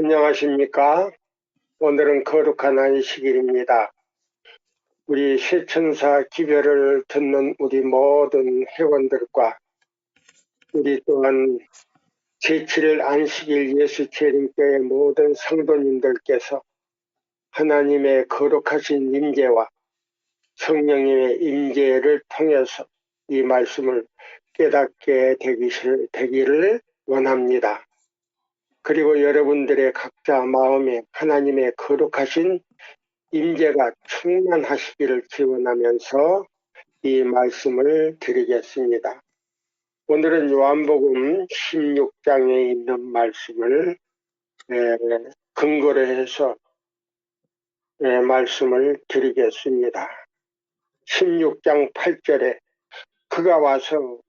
안녕하십니까? 오늘은 거룩한 안식일입니다. 우리 쇠천사 기별을 듣는 우리 모든 회원들과 우리 또한 제7일 안식일 예수 재림교회 모든 성도님들께서 하나님의 거룩하신 임재와 성령님의 임재를 통해서 이 말씀을 깨닫게 되기를 원합니다. 그리고 여러분들의 각자 마음에 하나님의 거룩하신 임재가 충만하시기를 기원하면서 이 말씀을 드리겠습니다. 오늘은 요한복음 16장에 있는 말씀을 근거로 해서 말씀을 드리겠습니다. 16장 8절에 그가 와서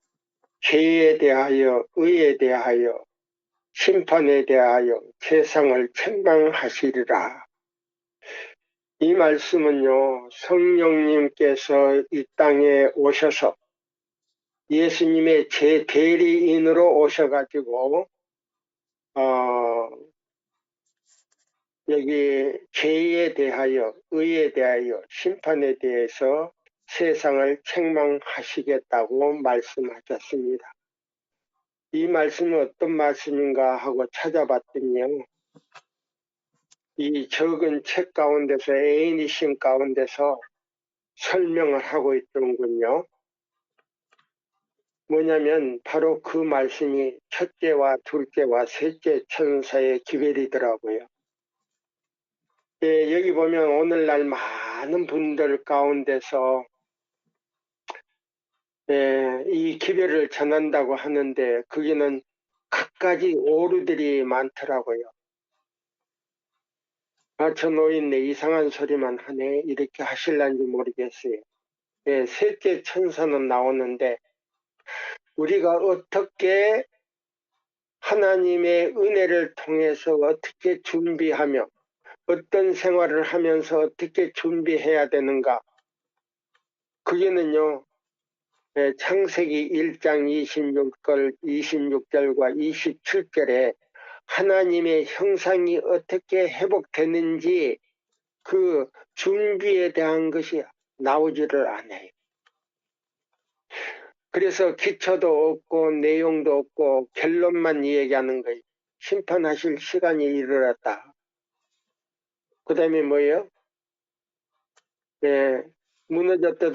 죄에 대하여 의에 대하여 심판에 대하여 세상을 책망하시리라. 이 말씀은요, 성령님께서 이 땅에 오셔서 예수님의 제 대리인으로 오셔가지고 여기 죄에 대하여 의에 대하여 심판에 대해서 세상을 책망하시겠다고 말씀하셨습니다. 이 말씀은 어떤 말씀인가 하고 찾아봤더니요, 이 적은 책 가운데서 애니신 가운데서 설명을 하고 있더군요. 뭐냐면 바로 그 말씀이 첫째와 둘째와 셋째 천사의 기별이더라고요. 여기 보면 오늘날 많은 분들 가운데서 이 기별을 전한다고 하는데 거기는 갖가지 오류들이 많더라고요. 저 노인네 이상한 소리만 하네 이렇게 하실란지 모르겠어요. 셋째 천사는 나오는데 우리가 어떻게 하나님의 은혜를 통해서 어떻게 준비하며 어떤 생활을 하면서 어떻게 준비해야 되는가. 그게는요, 창세기 1장 26절과 27절에 하나님의 형상이 어떻게 회복되는지 그 준비에 대한 것이 나오지를 않아요. 그래서 기초도 없고 내용도 없고 결론만 얘기하는 거예요. 심판하실 시간이 이르렀다. 그 다음에 뭐예요? 무너졌다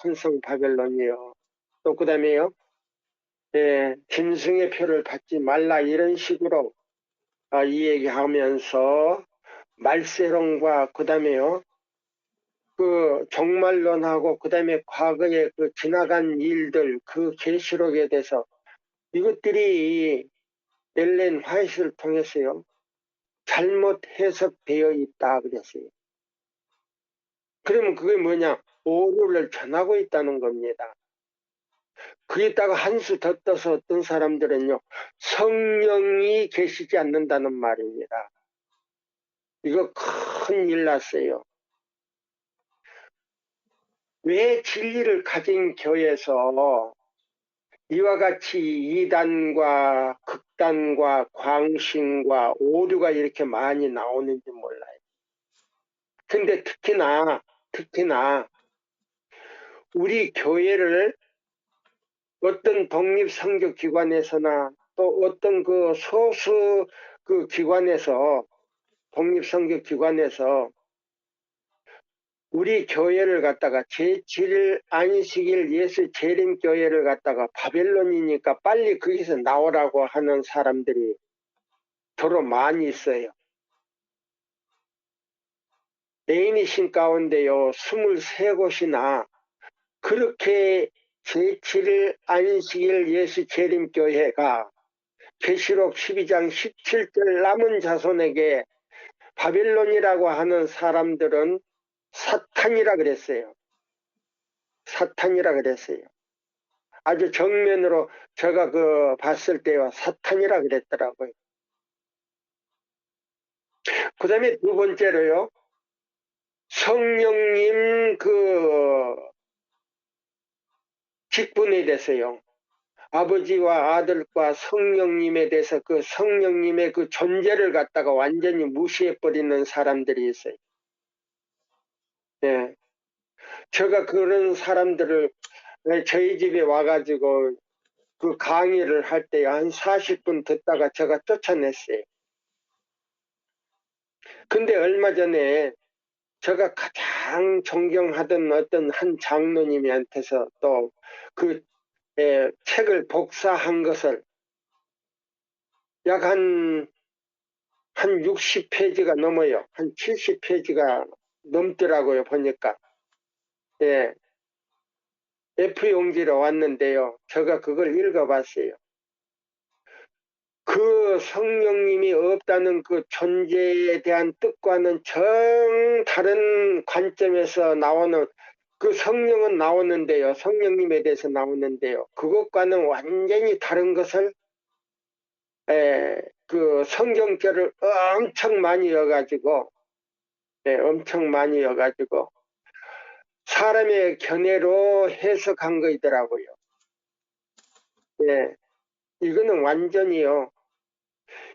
큰성 바벨론이요. 또 그 다음에요. 짐승의 표를 받지 말라 이런 식으로 이 얘기하면서 말세론과 그 다음에요. 그 종말론하고 그 다음에 과거에 그 지나간 일들 그 계시록에 대해서 이것들이 엘렌 화이트를 통해서요. 잘못 해석되어 있다 그랬어요. 그러면 그게 뭐냐? 오류를 전하고 있다는 겁니다. 거기다가 한 수 더 떠서 어떤 사람들은요. 성령이 계시지 않는다는 말입니다. 이거 큰일 났어요. 왜 진리를 가진 교회에서 이와 같이 이단과 극단과 광신과 오류가 이렇게 많이 나오는지 몰라요. 근데 특히나 우리 교회를 어떤 독립선교기관에서나 또 어떤 그 소수 그 기관에서 독립선교기관에서 우리 교회를 갖다가 제7일 안식일 예수 재림교회를 갖다가 바벨론이니까 빨리 거기서 나오라고 하는 사람들이 더러 많이 있어요. 애인이신 가운데요 23곳이나 그렇게 제7일 안식일 예수 재림교회가 계시록 12장 17절 남은 자손에게 바벨론이라고 하는 사람들은 사탄이라 그랬어요. 사탄이라 그랬어요. 아주 정면으로 제가 그 봤을 때요 사탄이라 그랬더라고요. 그 다음에 두 번째로요 성령님 그 직분에 대해서요 아버지와 아들과 성령님에 대해서 그 성령님의 그 존재를 갖다가 완전히 무시해버리는 사람들이 있어요. 예. 제가 그런 사람들을 저희 집에 와가지고 그 강의를 할 때 한 40분 듣다가 제가 쫓아냈어요. 근데 얼마 전에 제가 가장 존경하던 어떤 한 장로님한테서 또 그 책을 복사한 것을 약 한 60페이지가 넘어요. 한 70페이지가 넘더라고요, 보니까. 예. F용지로 왔는데요. 제가 그걸 읽어봤어요. 그 성령님이 없다는 그 존재에 대한 뜻과는 정 다른 관점에서 나오는 그 성령은 나오는데요. 성령님에 대해서 나오는데요. 그것과는 완전히 다른 것을 그 성경절을 엄청 많이 여가지고 엄청 많이 여가지고 사람의 견해로 해석한 거이더라고요. 예, 이거는 완전히요.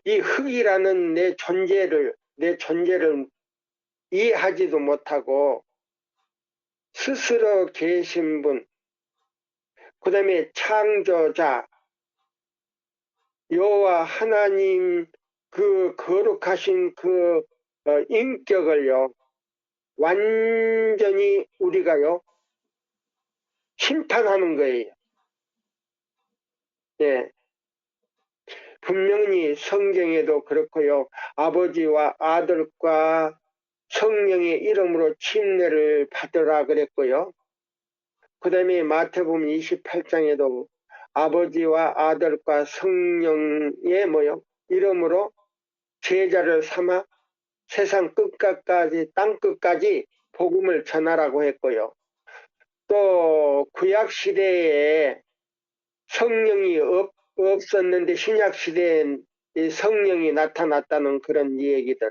이 흙이라는 내 존재를 이해하지도 못하고 스스로 계신 분, 그 다음에 창조자, 여호와 하나님 그 거룩하신 그 인격을요, 완전히 우리가요, 심판하는 거예요. 예. 분명히 성경에도 그렇고요, 아버지와 아들과 성령의 이름으로 침례를 받으라 그랬고요. 그 다음에 마태복음 28장에도 아버지와 아들과 성령의 이름으로 제자를 삼아 세상 끝까지 땅 끝까지 복음을 전하라고 했고요. 또 구약 시대에 성령이 없었는데 신약 시대에 성령이 나타났다는 그런 얘기들.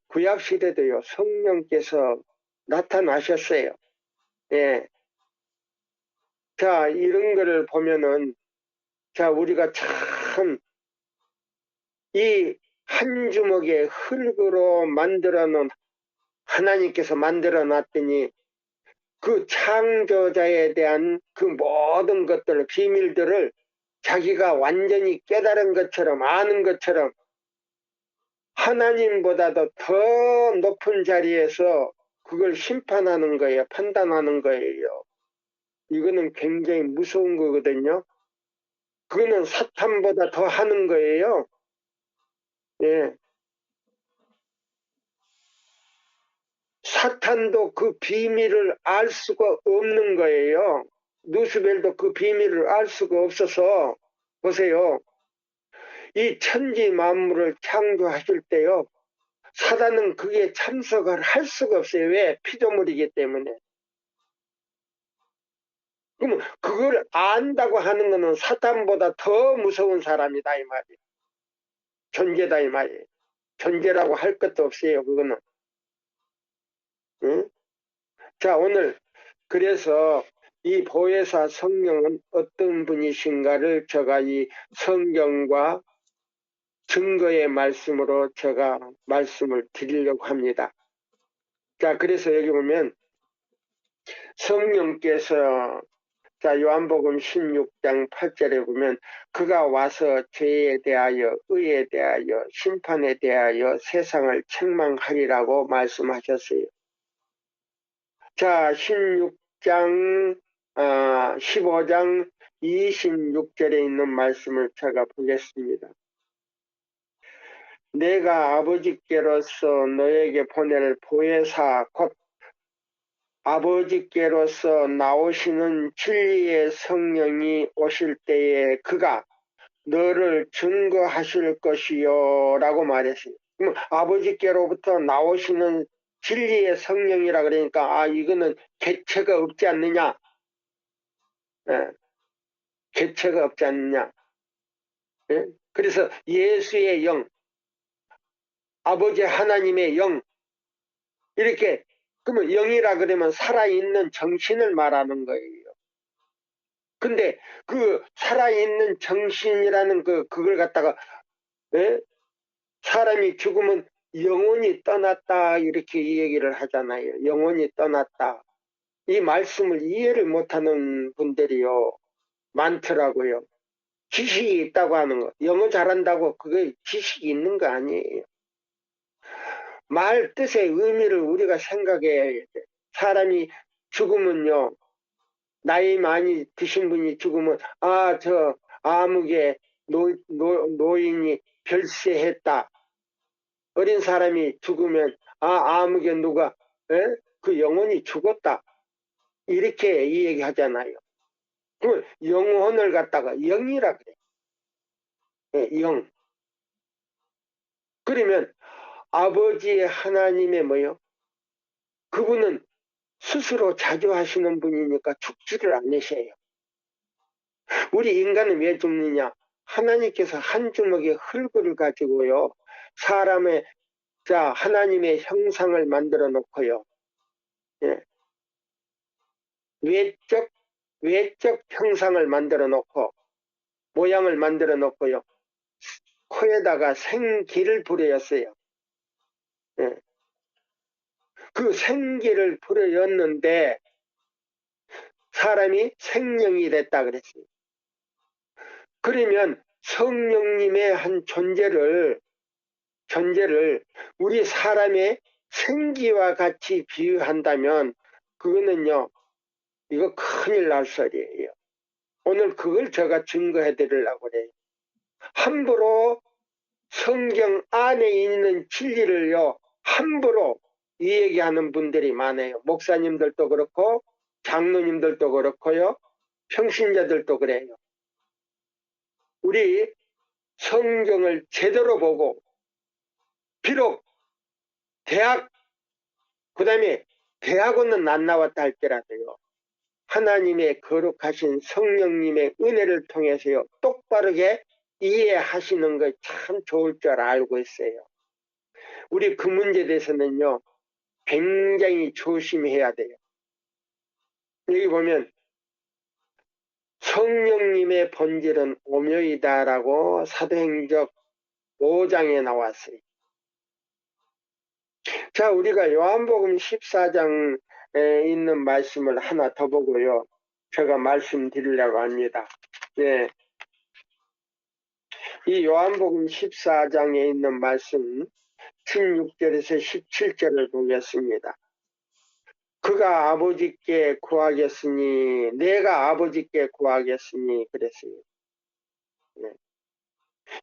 구약 시대도요, 성령께서 나타나셨어요. 예. 자, 이런 거를 보면은, 자, 우리가 참, 이 한 주먹의 흙으로 만들어 놓은, 하나님께서 만들어 놨더니, 그 창조자에 대한 그 모든 것들, 비밀들을 자기가 완전히 깨달은 것처럼, 아는 것처럼, 하나님보다도 더 높은 자리에서 그걸 심판하는 거예요. 판단하는 거예요. 이거는 굉장히 무서운 거거든요. 그거는 사탄보다 더 하는 거예요. 예. 사탄도 그 비밀을 알 수가 없는 거예요. 누스벨도 그 비밀을 알 수가 없어서, 보세요. 이 천지 만물을 창조하실 때요, 사단은 그게 참석을 할 수가 없어요. 왜? 피조물이기 때문에. 그러면 그걸 안다고 하는 것은 사탄보다 더 무서운 사람이다 이 말이에요. 존재다 이 말이에요. 존재라고 할 것도 없어요. 그거는. 응? 자, 오늘 그래서 이 보혜사 성령은 어떤 분이신가를 제가 이 성경과 증거의 말씀으로 제가 말씀을 드리려고 합니다. 자, 그래서 여기 보면 성령께서, 자, 요한복음 16장 8절에 보면 그가 와서 죄에 대하여 의에 대하여 심판에 대하여 세상을 책망하리라고 말씀하셨어요. 자, 15장 26절에 있는 말씀을 제가 보겠습니다. 내가 아버지께로서 너에게 보낼 보혜사 곧 아버지께로서 나오시는 진리의 성령이 오실 때에 그가 너를 증거하실 것이요 라고 말했어요. 그럼 아버지께로부터 나오시는 진리의 성령이라 그러니까 이거는 개체가 없지 않느냐. 예, 개체가 없지 않느냐. 예? 그래서 예수의 영, 아버지 하나님의 영, 이렇게, 그러면 영이라 그러면 살아있는 정신을 말하는 거예요. 근데 그 살아있는 정신이라는 그걸 갖다가, 예? 사람이 죽으면 영혼이 떠났다 이렇게 이 얘기를 하잖아요. 영혼이 떠났다. 이 말씀을 이해를 못하는 분들이요 많더라고요. 지식이 있다고 하는 거, 영어 잘한다고 그게 지식이 있는 거 아니에요. 말 뜻의 의미를 우리가 생각해야 돼. 사람이 죽으면요, 나이 많이 드신 분이 죽으면 저 아무개 노인이 별세했다. 어린 사람이 죽으면 아무개 누가, 에? 그 영혼이 죽었다. 이렇게 이 얘기 하잖아요. 그 영혼을 갖다가 영이라 그래. 예, 영. 그러면 아버지의 하나님의 뭐요? 그분은 스스로 자주하시는 분이니까 죽지를 않으셔요. 우리 인간은 왜 죽느냐? 하나님께서 한 주먹의 흙을 가지고요. 사람의, 하나님의 형상을 만들어 놓고요. 예. 외적 형상을 만들어 놓고, 모양을 만들어 놓고요. 코에다가 생기를 부려였어요. 예. 그 생기를 부려였는데, 사람이 생명이 됐다 그랬어요. 그러면 성령님의 한 존재를 우리 사람의 생기와 같이 비유한다면 그거는요, 이거 큰일 날 소리예요. 오늘 그걸 제가 증거해 드리려고 그래요. 함부로 성경 안에 있는 진리를요, 함부로 이 얘기하는 분들이 많아요. 목사님들도 그렇고 장로님들도 그렇고요, 평신자들도 그래요. 우리 성경을 제대로 보고, 비록 그 다음에 대학원은 안 나왔다 할지라도요, 하나님의 거룩하신 성령님의 은혜를 통해서요, 똑바르게 이해하시는 거 참 좋을 줄 알고 있어요. 우리 그 문제에 대해서는요, 굉장히 조심해야 돼요. 여기 보면 성령님의 본질은 오묘이다라고 사도행적 5장에 나왔어요. 자, 우리가 요한복음 14장에 있는 말씀을 하나 더 보고요, 제가 말씀드리려고 합니다. 예. 이 요한복음 14장에 있는 말씀 16절에서 17절을 보겠습니다. 그가 아버지께 구하겠으니 내가 아버지께 구하겠으니 그랬어요. 네.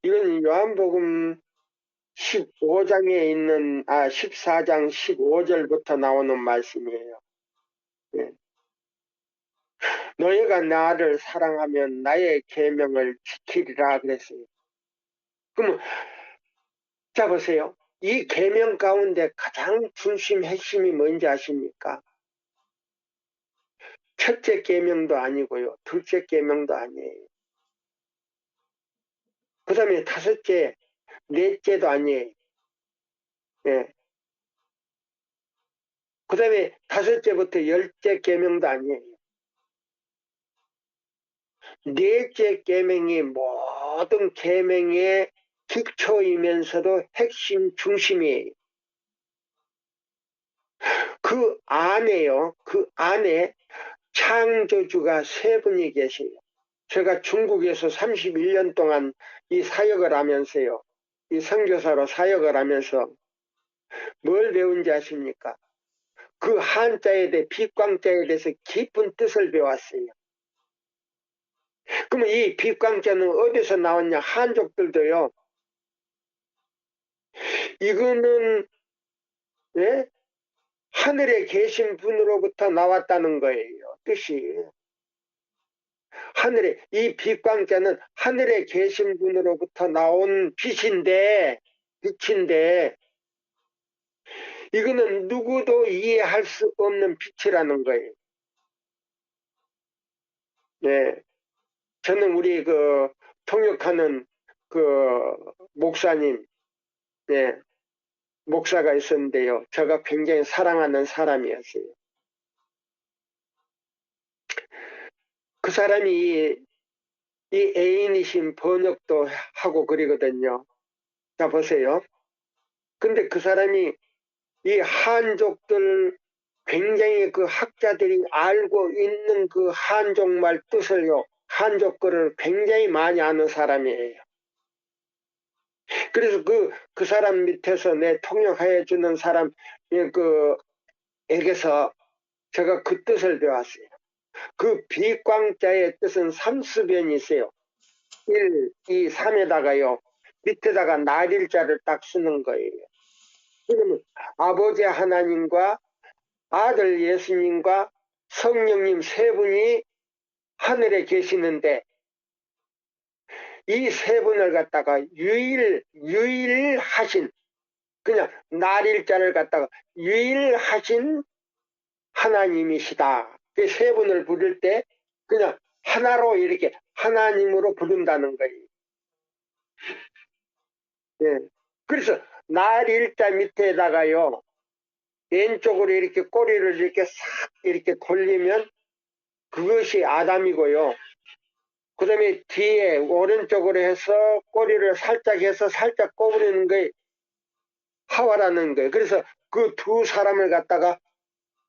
이건 요한복음 15장에 있는 14장 15절부터 나오는 말씀이에요. 네. 너희가 나를 사랑하면 나의 계명을 지키리라 그랬어요. 그러면 자 보세요. 이 계명 가운데 가장 중심 핵심이 뭔지 아십니까? 첫째 계명도 아니고요, 둘째 계명도 아니에요. 그 다음에 다섯째, 넷째도 아니에요. 예. 그 다음에 다섯째부터 열째 계명도 아니에요. 넷째 계명이 모든 계명의 기초이면서도 핵심 중심이에요. 그 안에요. 그 안에 창조주가 세 분이 계세요. 제가 중국에서 31년 동안 이 사역을 하면서요, 이 선교사로 사역을 하면서 뭘 배운지 아십니까? 그 한자에 대해, 빛광자에 대해서 깊은 뜻을 배웠어요. 그러면 이 빛광자는 어디서 나왔냐? 한족들도요, 이거는, 예? 하늘에 계신 분으로부터 나왔다는 거예요. 뜻이. 이 빛광자는 하늘에 계신 분으로부터 나온 빛인데, 이거는 누구도 이해할 수 없는 빛이라는 거예요. 네. 저는 우리 통역하는 목사님, 네, 목사가 있었는데요. 제가 굉장히 사랑하는 사람이었어요. 그 사람이 이 애인이신 번역도 하고 그러거든요. 자, 보세요. 근데 그 사람이 이 한족들 굉장히 그 학자들이 알고 있는 그 한족말 뜻을요, 한족 거를 굉장히 많이 아는 사람이에요. 그래서 그 사람 밑에서 내 통역해 주는 사람, 에게서 제가 그 뜻을 배웠어요. 그 비광자의 뜻은 삼수변이 있어요. 1, 2, 3에다가요, 밑에다가 날일자를 딱 쓰는 거예요. 그러면 아버지 하나님과 아들 예수님과 성령님 세 분이 하늘에 계시는데 이 세 분을 갖다가 유일하신, 그냥 날일자를 갖다가 유일하신 하나님이시다. 그 세 분을 부를 때 그냥 하나로 이렇게 하나님으로 부른다는 거예요. 예. 그래서 날일자 밑에다가요, 왼쪽으로 이렇게 꼬리를 이렇게 싹 이렇게 돌리면 그것이 아담이고요. 그 다음에 뒤에 오른쪽으로 해서 꼬리를 살짝 해서 살짝 꼬부리는 게 하와라는 거예요. 그래서 그 두 사람을 갖다가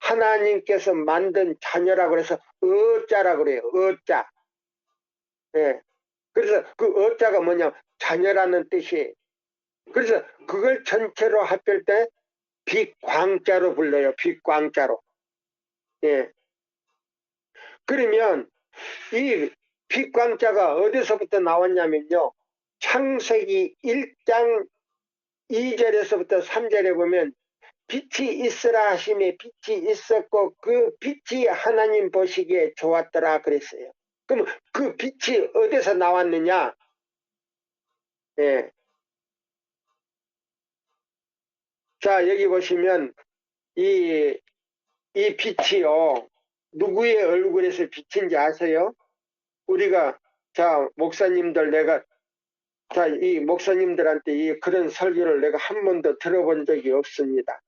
하나님께서 만든 자녀라고 해서 어자라고 그래요. 어자. 예. 그래서 그 어자가 뭐냐, 자녀라는 뜻이에요. 그래서 그걸 전체로 합칠 때 빛광자로 불러요. 빛광자로. 예. 그러면 이 빛광자가 어디서부터 나왔냐면요, 창세기 1장 2절에서부터 3절에 보면 빛이 있으라 하심에 빛이 있었고 그 빛이 하나님 보시기에 좋았더라 그랬어요. 그럼 그 빛이 어디서 나왔느냐? 예. 자, 여기 보시면 이 빛이요, 누구의 얼굴에서 빛인지 아세요? 우리가, 자, 목사님들, 이 목사님들한테 그런 설교를 내가 한 번도 들어본 적이 없습니다.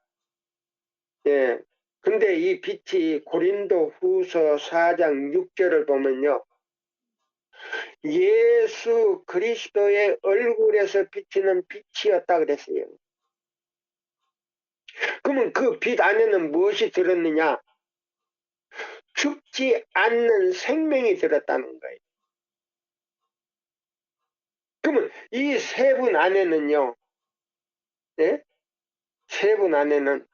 예. 근데 이 빛이 고린도 후서 4장 6절을 보면요, 예수 그리스도의 얼굴에서 비치는 빛이었다 그랬어요. 그러면 그 빛 안에는 무엇이 들었느냐? 죽지 않는 생명이 들었다는 거예요. 그러면 이 세 분 안에는요, 네? 세 분 안에는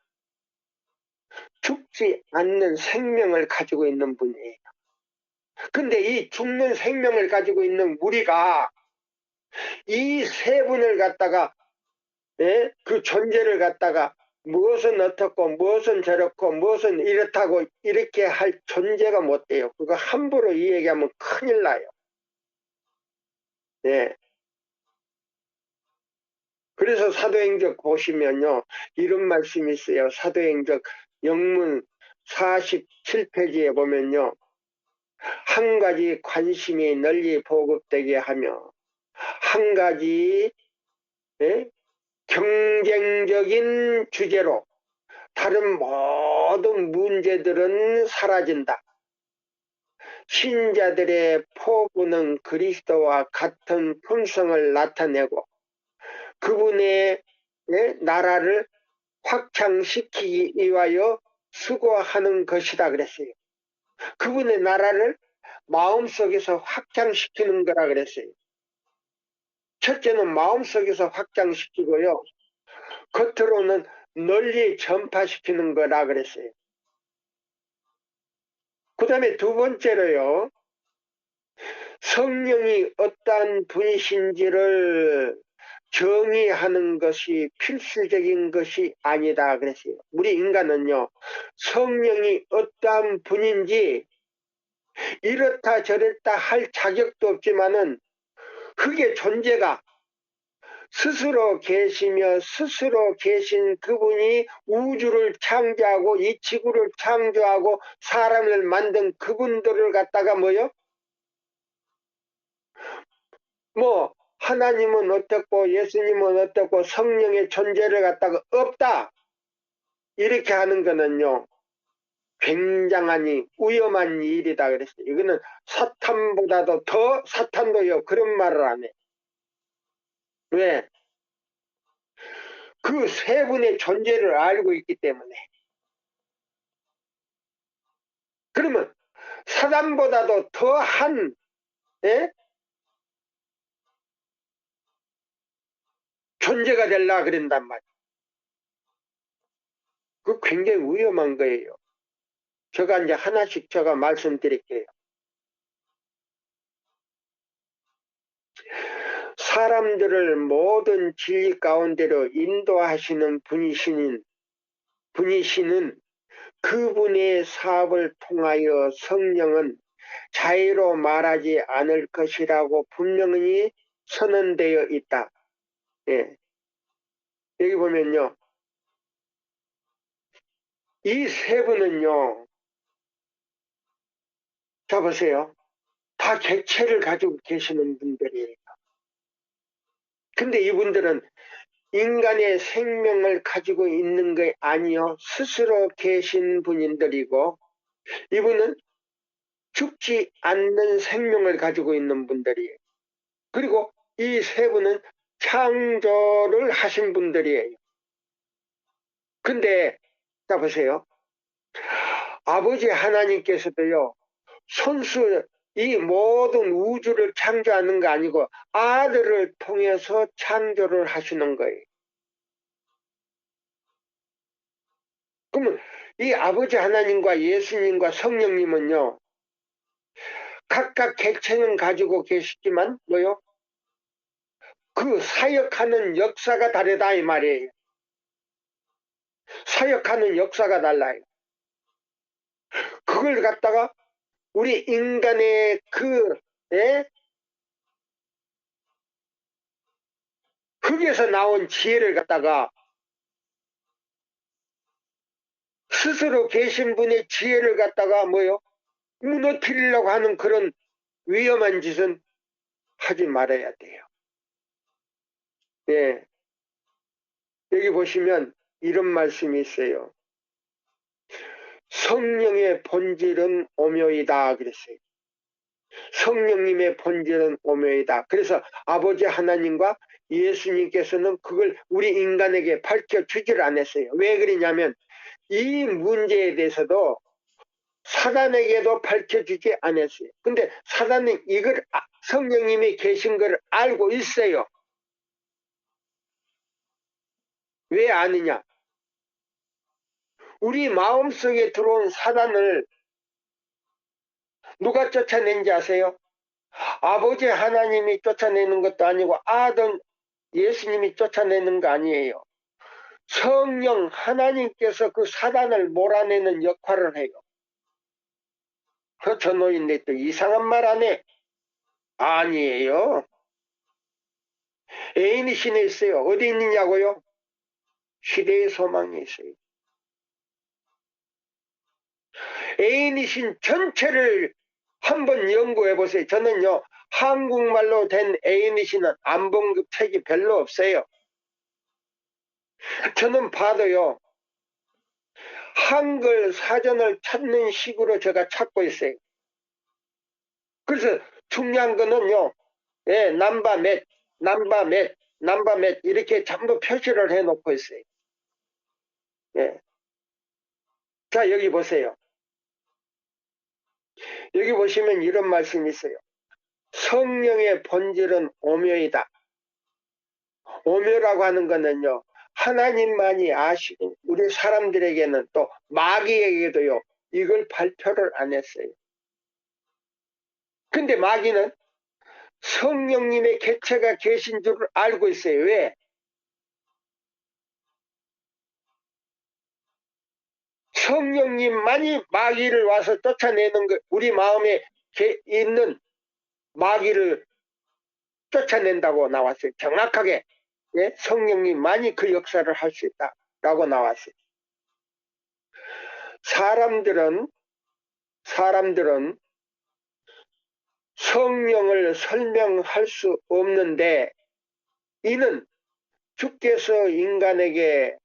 죽지 않는 생명을 가지고 있는 분이에요. 근데 이 죽는 생명을 가지고 있는 우리가 이 세 분을 갖다가, 예? 그 존재를 갖다가 무엇은 어떻고 무엇은 저렇고 무엇은 이렇다고 이렇게 할 존재가 못 돼요. 그거 함부로 이 얘기하면 큰일 나요. 예. 그래서 사도행적 보시면요, 이런 말씀이 있어요. 사도행적 영문 47페이지에 보면요, 한 가지 관심이 널리 보급되게 하며 한 가지, 예? 경쟁적인 주제로 다른 모든 문제들은 사라진다. 신자들의 포부는 그리스도와 같은 품성을 나타내고 그분의, 예? 나라를 확장시키기 위하여 수고하는 것이다 그랬어요. 그분의 나라를 마음속에서 확장시키는 거라 그랬어요. 첫째는 마음속에서 확장시키고요, 겉으로는 널리 전파시키는 거라 그랬어요. 그 다음에 두 번째로요, 성령이 어떠한 분이신지를 정의하는 것이 필수적인 것이 아니다 그랬어요. 우리 인간은요, 성령이 어떠한 분인지 이렇다 저렇다 할 자격도 없지만은 그게 존재가 스스로 계시며 스스로 계신 그분이 우주를 창조하고 이 지구를 창조하고 사람을 만든 그분들을 갖다가 뭐 하나님은 어떻고 예수님은 어떻고 성령의 존재를 갖다가 없다 이렇게 하는 거는요, 굉장한 위험한 일이다 그랬어요. 이거는 사탄보다도 더 사탄도요 그런 말을 안 해. 왜? 그 세 분의 존재를 알고 있기 때문에. 그러면 사단보다도 더한 존재가 되려 그런단 말이에요. 그 굉장히 위험한 거예요. 제가 이제 하나씩 제가 말씀드릴게요. 사람들을 모든 진리 가운데로 인도하시는 분이시는 그분의 사업을 통하여 성령은 자유로 말하지 않을 것이라고 분명히 선언되어 있다. 예. 여기 보면요. 이 세 분은요. 자 보세요. 다 객체를 가지고 계시는 분들이에요. 근데 이분들은 인간의 생명을 가지고 있는 게 아니요. 스스로 계신 분들이고 이분은 죽지 않는 생명을 가지고 있는 분들이에요. 그리고 이 세 분은 창조를 하신 분들이에요. 근데 자 보세요. 아버지 하나님께서도요. 손수 이 모든 우주를 창조하는 거 아니고 아들을 통해서 창조를 하시는 거예요. 그러면 이 아버지 하나님과 예수님과 성령님은요. 각각 객체는 가지고 계시지만 뭐요? 그 사역하는 역사가 다르다 이 말이에요. 사역하는 역사가 달라요. 그걸 갖다가 우리 인간의 흙에서 나온 지혜를 갖다가 스스로 계신 분의 지혜를 갖다가 뭐요? 무너뜨리려고 하는 그런 위험한 짓은 하지 말아야 돼요. 예. 여기 보시면 이런 말씀이 있어요. 성령의 본질은 오묘이다 그랬어요. 성령님의 본질은 오묘이다. 그래서 아버지 하나님과 예수님께서는 그걸 우리 인간에게 밝혀주지를 않았어요. 왜 그러냐면 이 문제에 대해서도 사단에게도 밝혀주지 않았어요. 근데 사단은 이걸 성령님이 계신 걸 알고 있어요. 왜 아느냐? 우리 마음속에 들어온 사단을 누가 쫓아낸지 아세요? 아버지 하나님이 쫓아내는 것도 아니고 아들 예수님이 쫓아내는 거 아니에요. 성령 하나님께서 그 사단을 몰아내는 역할을 해요. 저 노인네 또 이상한 말 안 해? 아니에요. 애인이 신에 있어요. 어디 있느냐고요? 시대의 소망에 있어요. 애인이신 전체를 한번 연구해 보세요. 저는요 한국말로 된 애인이신은 안 본 그 책이 별로 없어요. 저는 봐도요 한글 사전을 찾는 식으로 제가 찾고 있어요. 그래서 중요한 거는요 남바 몇, 남바 몇, 남바 몇 이렇게 전부 표시를 해 놓고 있어요. 예. 자 여기 보세요. 여기 보시면 이런 말씀이 있어요. 성령의 본질은 오묘이다. 오묘라고 하는 거는요. 하나님만이 아시고 우리 사람들에게는 또 마귀에게도요. 이걸 발표를 안 했어요. 근데 마귀는 성령님의 객체가 계신 줄 알고 있어요. 왜? 성령님만이 마귀를 와서 쫓아내는 거, 우리 마음에 있는 마귀를 쫓아낸다고 나왔어요. 정확하게. 예? 성령님만이 그 역사를 할 수 있다라고 나왔어요. 사람들은 성령을 설명할 수 없는데 이는 주께서 인간에게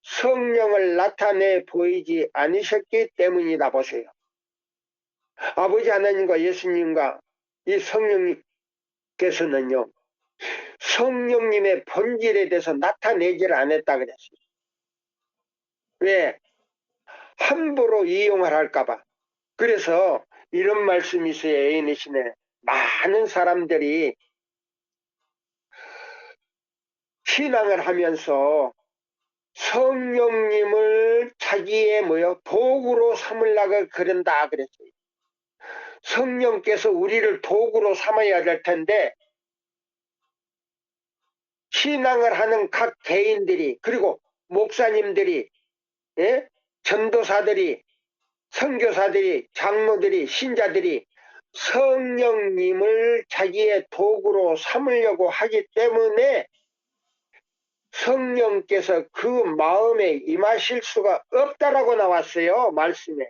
성령을 나타내 보이지 않으셨기 때문이다 보세요. 아버지 하나님과 예수님과 이 성령께서는요, 성령님의 본질에 대해서 나타내지를 않았다 그랬어요. 왜? 함부로 이용을 할까봐. 그래서 이런 말씀이 있어요. 애인이시네. 많은 사람들이 신앙을 하면서 성령님을 자기의 도구로 삼으려고 그런다 그랬어요. 성령께서 우리를 도구로 삼아야 될 텐데 신앙을 하는 각 개인들이 그리고 목사님들이, 예? 전도사들이, 선교사들이, 장로들이, 신자들이 성령님을 자기의 도구로 삼으려고 하기 때문에 성령께서 그 마음에 임하실 수가 없다라고 나왔어요. 말씀에.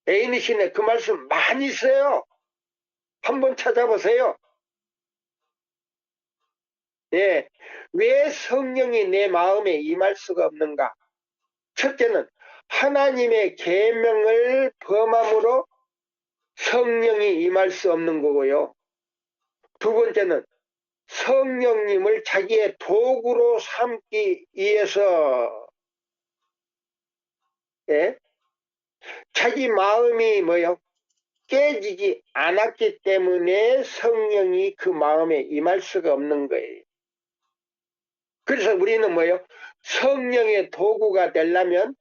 애인이시네. 그 말씀 많이 써요. 한번 찾아보세요. 예, 왜 성령이 내 마음에 임할 수가 없는가? 첫째는 하나님의 계명을 범함으로 성령이 임할 수 없는 거고요. 두 번째는 성령님을 자기의 도구로 삼기 위해서, 예? 자기 마음이 깨지지 않았기 때문에 성령이 그 마음에 임할 수가 없는 거예요. 그래서 우리는 성령의 도구가 되려면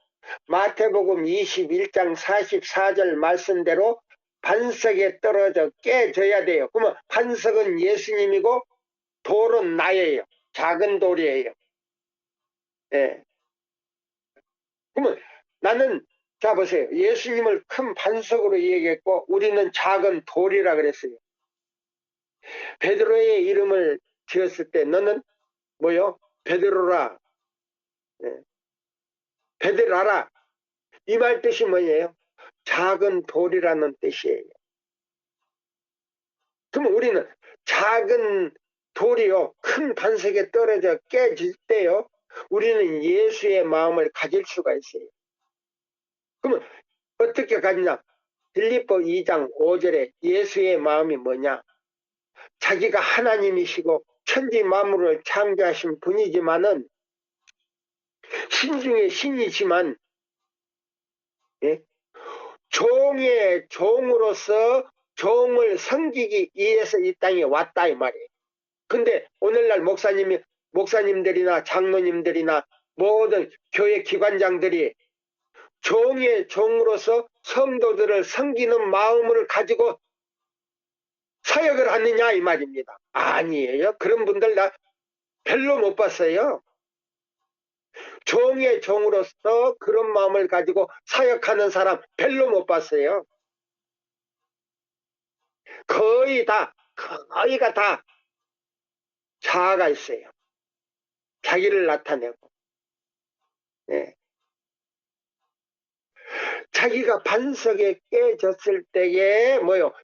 마태복음 21장 44절 말씀대로 반석에 떨어져 깨져야 돼요. 그러면 반석은 예수님이고 돌은 나예요. 작은 돌이에요. 예. 그러면 나는, 자 보세요. 예수님을 큰 반석으로 얘기했고 우리는 작은 돌이라 그랬어요. 베드로의 이름을 지었을 때 너는 베드로라, 예. 베드라라, 이 말 뜻이 뭐예요? 작은 돌이라는 뜻이에요. 그럼 우리는 작은 돌이요, 큰 반석에 떨어져 깨질 때요, 우리는 예수의 마음을 가질 수가 있어요. 그러면 어떻게 가지냐? 빌립보 2장 5절에 예수의 마음이 뭐냐? 자기가 하나님이시고 천지 만물을 창조하신 분이지만은 신 중에 신이지만, 예? 종의 종으로서 종을 섬기기 위해서 이 땅에 왔다 이 말이에요. 근데 오늘날 목사님들이나 장로님들이나 모든 교회 기관장들이 종의 종으로서 성도들을 섬기는 마음을 가지고 사역을 하느냐 이 말입니다. 아니에요. 그런 분들 나 별로 못 봤어요. 종의 종으로서 그런 마음을 가지고 사역하는 사람 별로 못 봤어요. 거의가 다 자아가 있어요. 자기를 나타내고. 네. 자기가 반석에 깨졌을 때에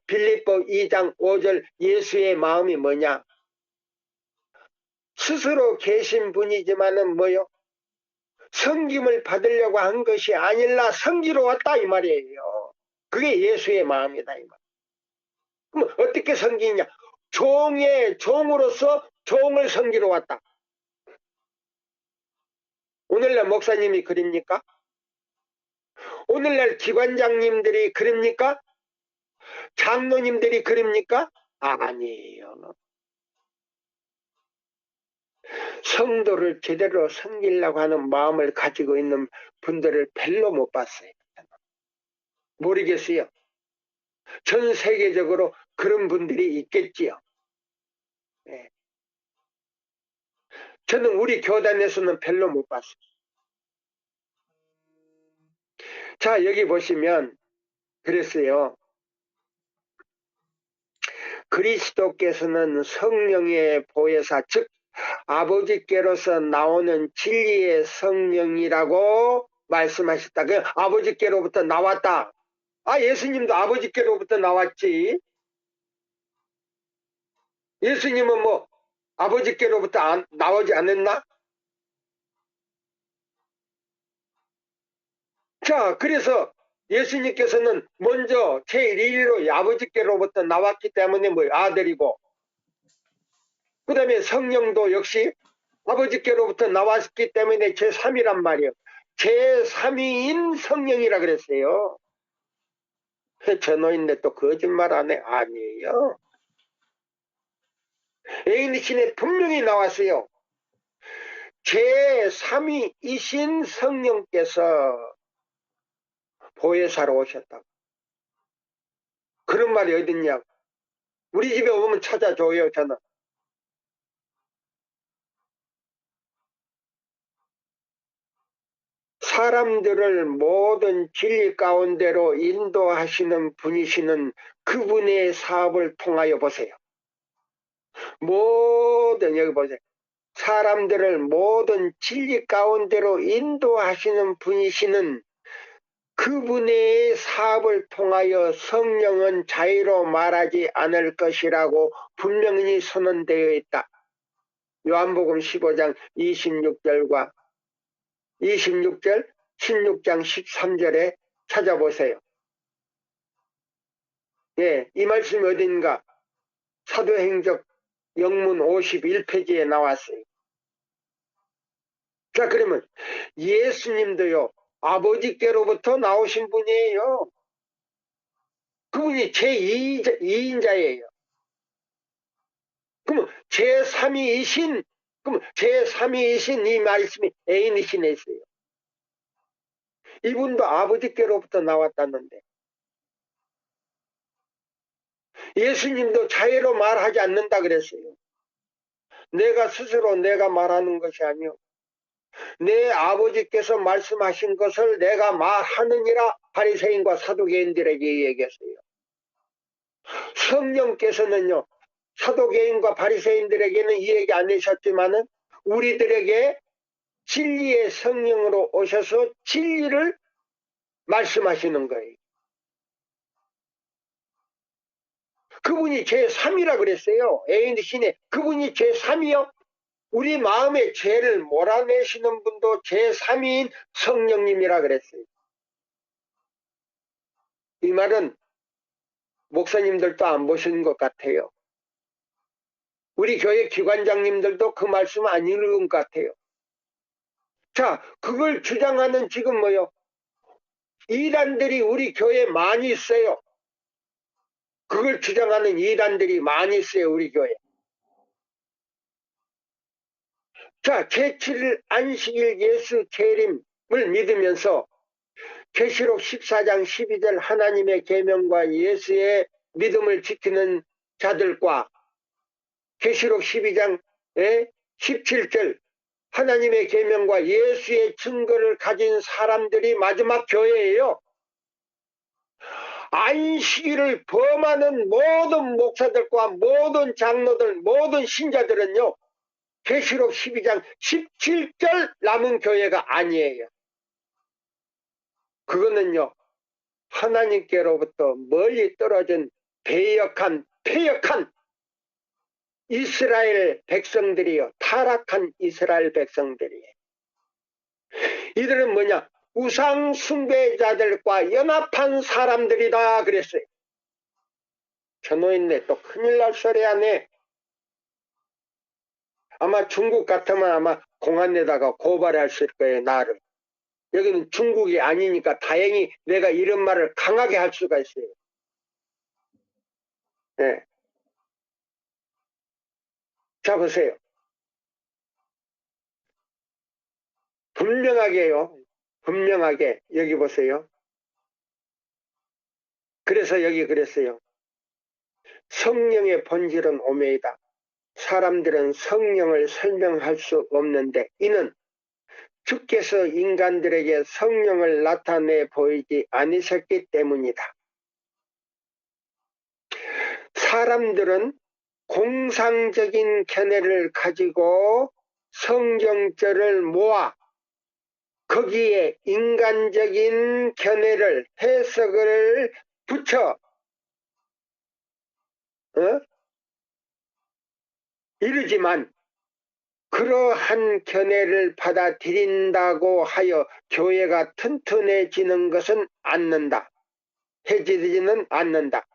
빌립보 2장 5절 예수의 마음이 뭐냐? 스스로 계신 분이지만은 섬김을 받으려고 한 것이 아니라 섬기러 왔다 이 말이에요. 그게 예수의 마음이다 이 말. 그럼 어떻게 섬기냐? 종의 종으로서 종을 섬기러 왔다. 오늘날 목사님이 그립니까? 오늘날 기관장님들이 그립니까? 장로님들이 그립니까? 아니에요. 성도를 제대로 섬기려고 하는 마음을 가지고 있는 분들을 별로 못 봤어요. 모르겠어요. 전 세계적으로 그런 분들이 있겠지요. 네. 저는 우리 교단에서는 별로 못 봤어요. 자, 여기 보시면 그랬어요. 그리스도께서는 성령의 보혜사, 즉 아버지께로서 나오는 진리의 성령이라고 말씀하셨다. 그 아버지께로부터 나왔다. 예수님도 아버지께로부터 나왔지. 예수님은 아버지께로부터 나오지 않았나? 자, 그래서 예수님께서는 먼저 제1위로 아버지께로부터 나왔기 때문에 뭐 아들이고, 그 다음에 성령도 역시 아버지께로부터 나왔기 때문에 제3위란 말이에요. 제3위인 성령이라 그랬어요. 저 노인네 또 거짓말 안 해? 아니에요. 에이니신에 분명히 나왔어요. 제3위이신 성령께서 보혜사로 오셨다고. 그런 말이 어딨냐고. 우리 집에 오면 찾아줘요, 저는. 사람들을 모든 진리 가운데로 인도하시는 분이시는 그분의 사업을 통하여 보세요. 여기 보세요. 사람들을 모든 진리 가운데로 인도하시는 분이시는 그분의 사업을 통하여 성령은 자유로 말하지 않을 것이라고 분명히 선언되어 있다. 요한복음 15장 26절과 26절, 16장 13절에 찾아보세요. 예, 이 말씀이 어딘가? 사도행적 영문 51페이지에 나왔어요. 자, 그러면 예수님도요, 아버지께로부터 나오신 분이에요. 그분이 제2인자예요. 그러면 제3위이신 이 말씀이 애인이신에 있어요. 이분도 아버지께로부터 나왔다는데 예수님도 자유로 말하지 않는다 그랬어요. 내가 스스로 내가 말하는 것이 아니요 내 아버지께서 말씀하신 것을 내가 말하느니라 바리새인과 사두개인들에게 얘기했어요. 성령께서는요 사두개인과 바리새인들에게는 이 얘기 안 하셨지만은 우리들에게 진리의 성령으로 오셔서 진리를 말씀하시는 거예요. 그분이 제3이라 그랬어요. 애인신에 그분이 제3이요. 우리 마음의 죄를 몰아내시는 분도 제3위인 성령님이라 그랬어요. 이 말은 목사님들도 안 보신 것 같아요. 우리 교회 기관장님들도 그 말씀 안 읽은 것 같아요. 자, 그걸 주장하는 지금 뭐요? 이단들이 우리 교회에 많이 있어요. 그걸 주장하는 이단들이 많이 있어요, 우리 교회. 자, 제7일 안식일 예수 재림을 믿으면서 계시록 14장 12절 하나님의 계명과 예수의 믿음을 지키는 자들과 계시록 12장 17절 하나님의 계명과 예수의 증거를 가진 사람들이 마지막 교회예요. 안식일을 범하는 모든 목사들과 모든 장로들, 모든 신자들은요. 계시록 12장 17절 남은 교회가 아니에요. 그거는요. 하나님께로부터 멀리 떨어진 패역한 이스라엘 백성들이요. 타락한 이스라엘 백성들이에요. 이들은 뭐냐? 우상 숭배자들과 연합한 사람들이다 그랬어요. 저 노인네 또 큰일 날 소리 하네. 아마 중국 같으면 아마 공안에다가 고발했을 거예요, 나를. 여기는 중국이 아니니까 다행히 내가 이런 말을 강하게 할 수가 있어요. 네. 자, 보세요. 분명하게요. 분명하게 여기 보세요. 그래서 여기 그랬어요. 성령의 본질은 오메이다. 사람들은 성령을 설명할 수 없는데 이는 주께서 인간들에게 성령을 나타내 보이지 않으셨기 때문이다. 사람들은 공상적인 견해를 가지고 성경절을 모아 거기에 인간적인 견해를 해석을 붙여 이르지만 그러한 견해를 받아들인다고 하여 교회가 튼튼해지는 것은 않는다. 해지지는 않는다.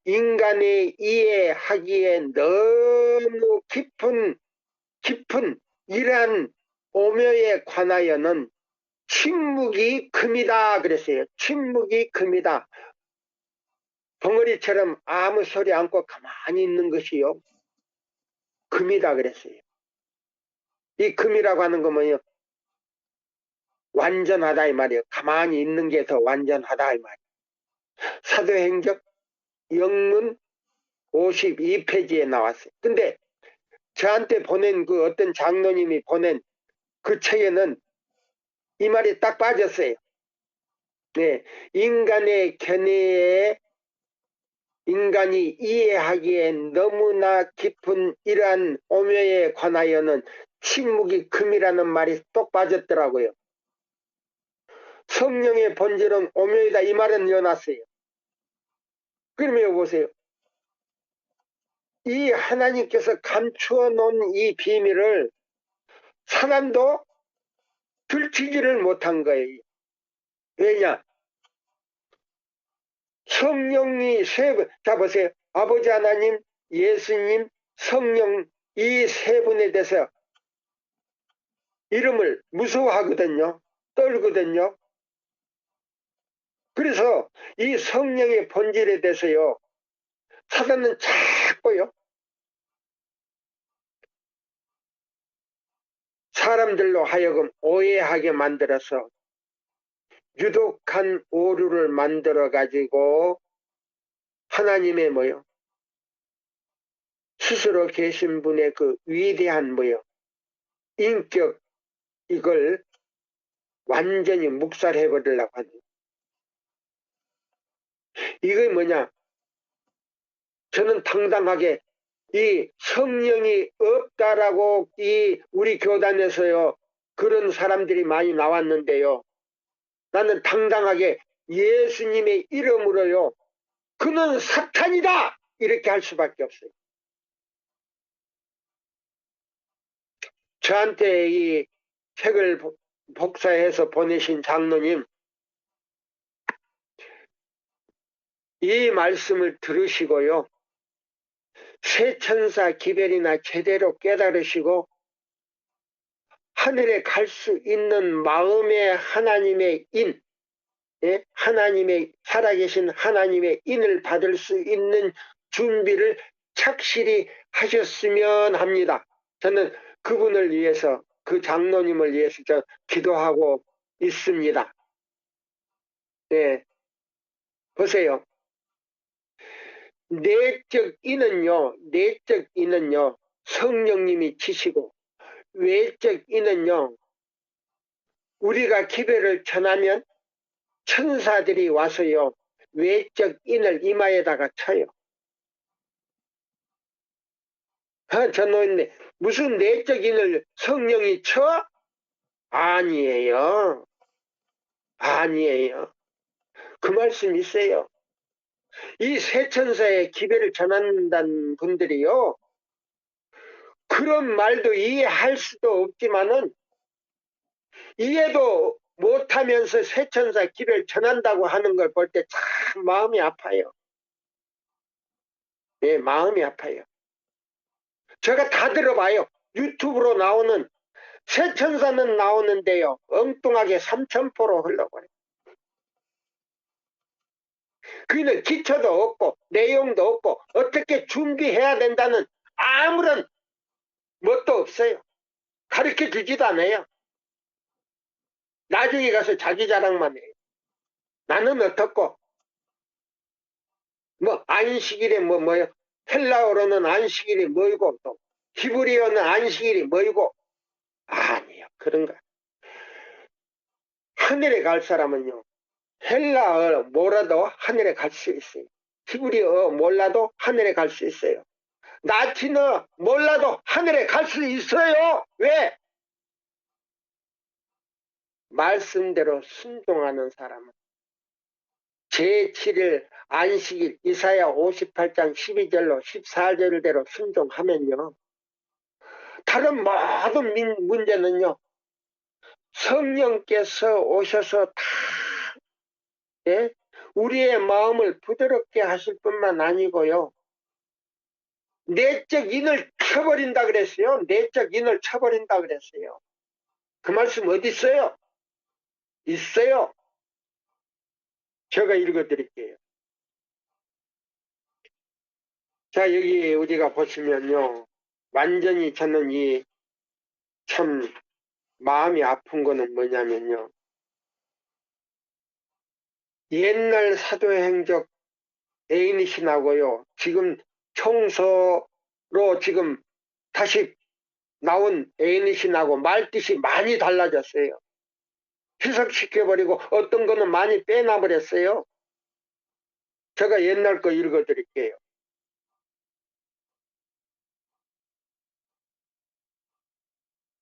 인간의 이해하기에 너무 깊은 이러한 오묘에 관하여는 침묵이 금이다 그랬어요. 침묵이 금이다. 덩어리처럼 아무 소리 않고 가만히 있는 것이요. 금이다 그랬어요. 이 금이라고 하는 거 뭐예요? 완전하다 이 말이에요. 가만히 있는 게 더 완전하다 이 말이에요. 사도행적 영문 52페이지에 나왔어요. 근데 저한테 보낸 그 어떤 장로님이 보낸 그 책에는 이 말이 딱 빠졌어요. 네, 인간의 견해에 인간이 이해하기에 너무나 깊은 이러한 오묘에 관하여는 침묵이 금이라는 말이 똑 빠졌더라고요. 성령의 본질은 오묘이다 이 말은 넣어놨어요. 그러면 보세요. 이 하나님께서 감추어 놓은 이 비밀을 사람도 들키지를 못한 거예요. 왜냐? 성령이 세 분, 자 보세요. 아버지 하나님, 예수님, 성령 이 세 분에 대해서 이름을 무서워하거든요. 떨거든요. 그래서 이 성령의 본질에 대해서요. 사단은 자꾸요. 사람들로 하여금 오해하게 만들어서 유독한 오류를 만들어 가지고 하나님의 뭐요? 스스로 계신 분의 그 위대한 뭐요? 인격 이걸 완전히 묵살해 버리려고 하는. 이게 뭐냐? 저는 당당하게 이 성령이 없다라고 이 우리 교단에서요 그런 사람들이 많이 나왔는데요. 나는 당당하게 예수님의 이름으로요 그는 사탄이다 이렇게 할 수밖에 없어요. 저한테 이 책을 복사해서 보내신 장로님 이 말씀을 들으시고요 새 천사 기별이나 제대로 깨달으시고 하늘에 갈 수 있는 마음의 하나님의 인, 예? 하나님의 살아계신 하나님의 인을 받을 수 있는 준비를 착실히 하셨으면 합니다. 저는 그분을 위해서 그 장로님을 위해서 저 기도하고 있습니다. 네, 보세요. 내적 인은요 성령님이 치시고 외적 인은요 우리가 기별을 전하면 천사들이 와서요 외적 인을 이마에다가 쳐요. 전노인데 무슨 내적 인을 성령이 쳐? 아니에요. 아니에요. 그 말씀 있어요. 이 새 천사의 기별을 전한다는 분들이요 그런 말도 이해할 수도 없지만은 이해도 못하면서 새 천사 기별 전한다고 하는 걸 볼 때 참 마음이 아파요. 예, 마음이 아파요. 제가 다 들어봐요. 유튜브로 나오는 새 천사는 나오는데요. 엉뚱하게 3000%로 흘러버려요. 그는 기초도 없고 내용도 없고 어떻게 준비해야 된다는 아무런 뭣도 없어요. 가르쳐 주지도 않아요. 나중에 가서 자기 자랑만 해요. 나는 어떻고 뭐 안식일에 뭐요 헬라어로는 안식일이 뭐이고 또 히브리어는 안식일이 뭐이고 아니요 그런가. 하늘에 갈 사람은요 헬라어 몰라도 하늘에 갈 수 있어요. 히브리어 몰라도 하늘에 갈 수 있어요. 라틴어 몰라도 하늘에 갈 수 있어요. 왜? 말씀대로 순종하는 사람은 제7일 안식일 이사야 58장 12절로 14절대로 순종하면요 다른 모든 문제는요, 성령께서 오셔서 다, 예? 우리의 마음을 부드럽게 하실 뿐만 아니고요, 내적 인을 쳐버린다 그랬어요. 내적 인을 쳐버린다 그랬어요. 그 말씀 어디 있어요? 있어요. 제가 읽어드릴게요. 자, 여기 우리가 보시면요, 완전히 저는 참 마음이 아픈 거는 뭐냐면요, 옛날 사도행적 애인이신하고요, 지금 청서로 지금 다시 나온 애인이신하고 말뜻이 많이 달라졌어요. 희석시켜버리고 어떤 거는 많이 빼놔버렸어요. 제가 옛날 거 읽어드릴게요.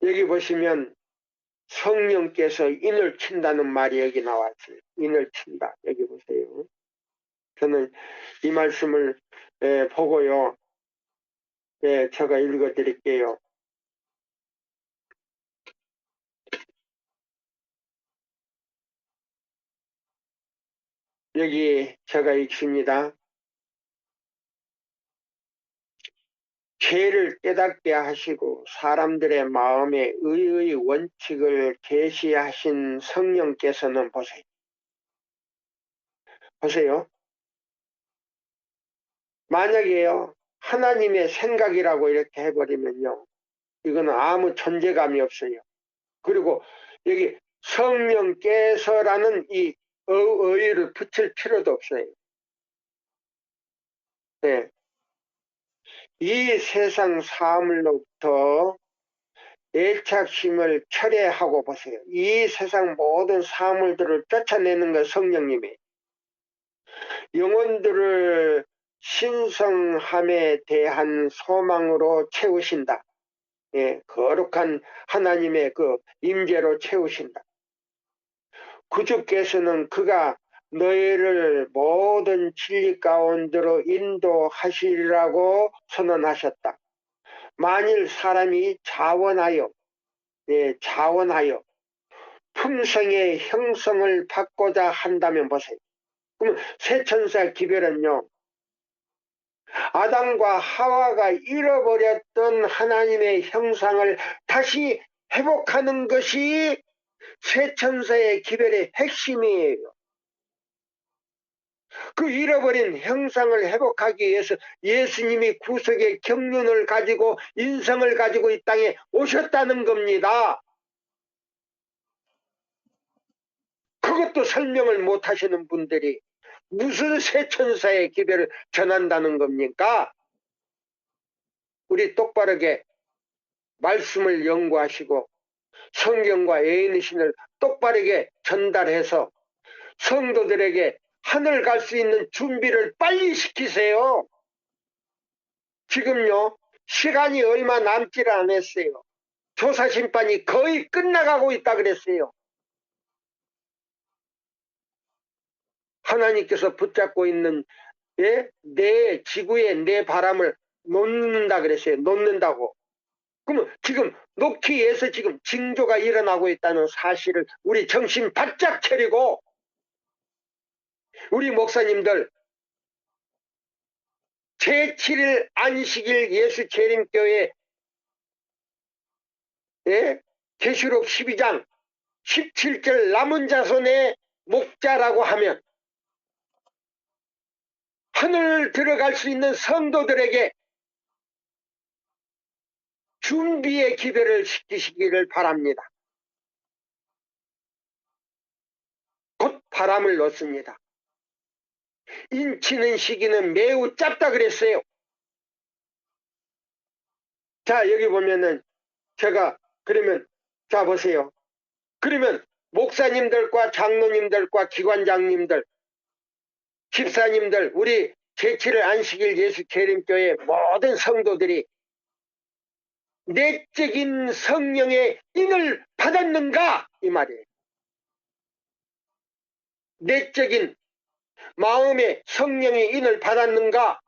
여기 보시면 성령께서 인을 친다는 말이 여기 나왔어요. 인을 친다. 여기 보세요. 저는 이 말씀을 보고요. 제가 읽어드릴게요. 여기 제가 읽습니다. 죄를 깨닫게 하시고 사람들의 마음에 의의 원칙을 계시하신 성령께서는 보세요. 보세요. 만약에요, 하나님의 생각이라고 이렇게 해버리면요, 이거는 아무 존재감이 없어요. 그리고 여기 성령께서라는 이 의의를 붙일 필요도 없어요. 네. 이 세상 사물로부터 애착심을 철회하고 보세요. 이 세상 모든 사물들을 쫓아내는 건 성령님이 영혼들을 신성함에 대한 소망으로 채우신다. 거룩한 하나님의 그 임재로 채우신다. 구주께서는 그가 너희를 모든 진리 가운데로 인도하시리라고 선언하셨다. 만일 사람이 자원하여 품성의 형성을 받고자 한다면 보세요. 그럼 새 천사 기별은요, 아담과 하와가 잃어버렸던 하나님의 형상을 다시 회복하는 것이 새 천사의 기별의 핵심이에요. 그 잃어버린 형상을 회복하기 위해서 예수님이 구속의 경륜을 가지고 인성을 가지고 이 땅에 오셨다는 겁니다. 그것도 설명을 못 하시는 분들이 무슨 새 천사의 기별을 전한다는 겁니까? 우리 똑바르게 말씀을 연구하시고 성경과 애인신을 똑바르게 전달해서 성도들에게 하늘 갈 수 있는 준비를 빨리 시키세요. 지금요, 시간이 얼마 남지를 않았어요. 조사심판이 거의 끝나가고 있다 그랬어요. 하나님께서 붙잡고 있는 내 지구에 내 바람을 놓는다 그랬어요. 놓는다고. 그러면 지금 놓기 위해서 지금 징조가 일어나고 있다는 사실을 우리 정신 바짝 차리고 우리 목사님들 제7일 안식일 예수 재림교회 계시록 12장 17절 남은 자손의 목자라고 하면 하늘 들어갈 수 있는 성도들에게 준비의 기별을 시키시기를 바랍니다. 곧 바람을 놓습니다. 인치는 시기는 매우 짧다 그랬어요. 자, 여기 보면은 제가 그러면 자 보세요. 그러면 목사님들과 장로님들과 기관장님들, 집사님들, 우리 제7일 안식일 예수 재림교회 모든 성도들이 내적인 성령의 인을 받았는가 이 말이에요. 내적인 마음의 성령의 인을 받았는가?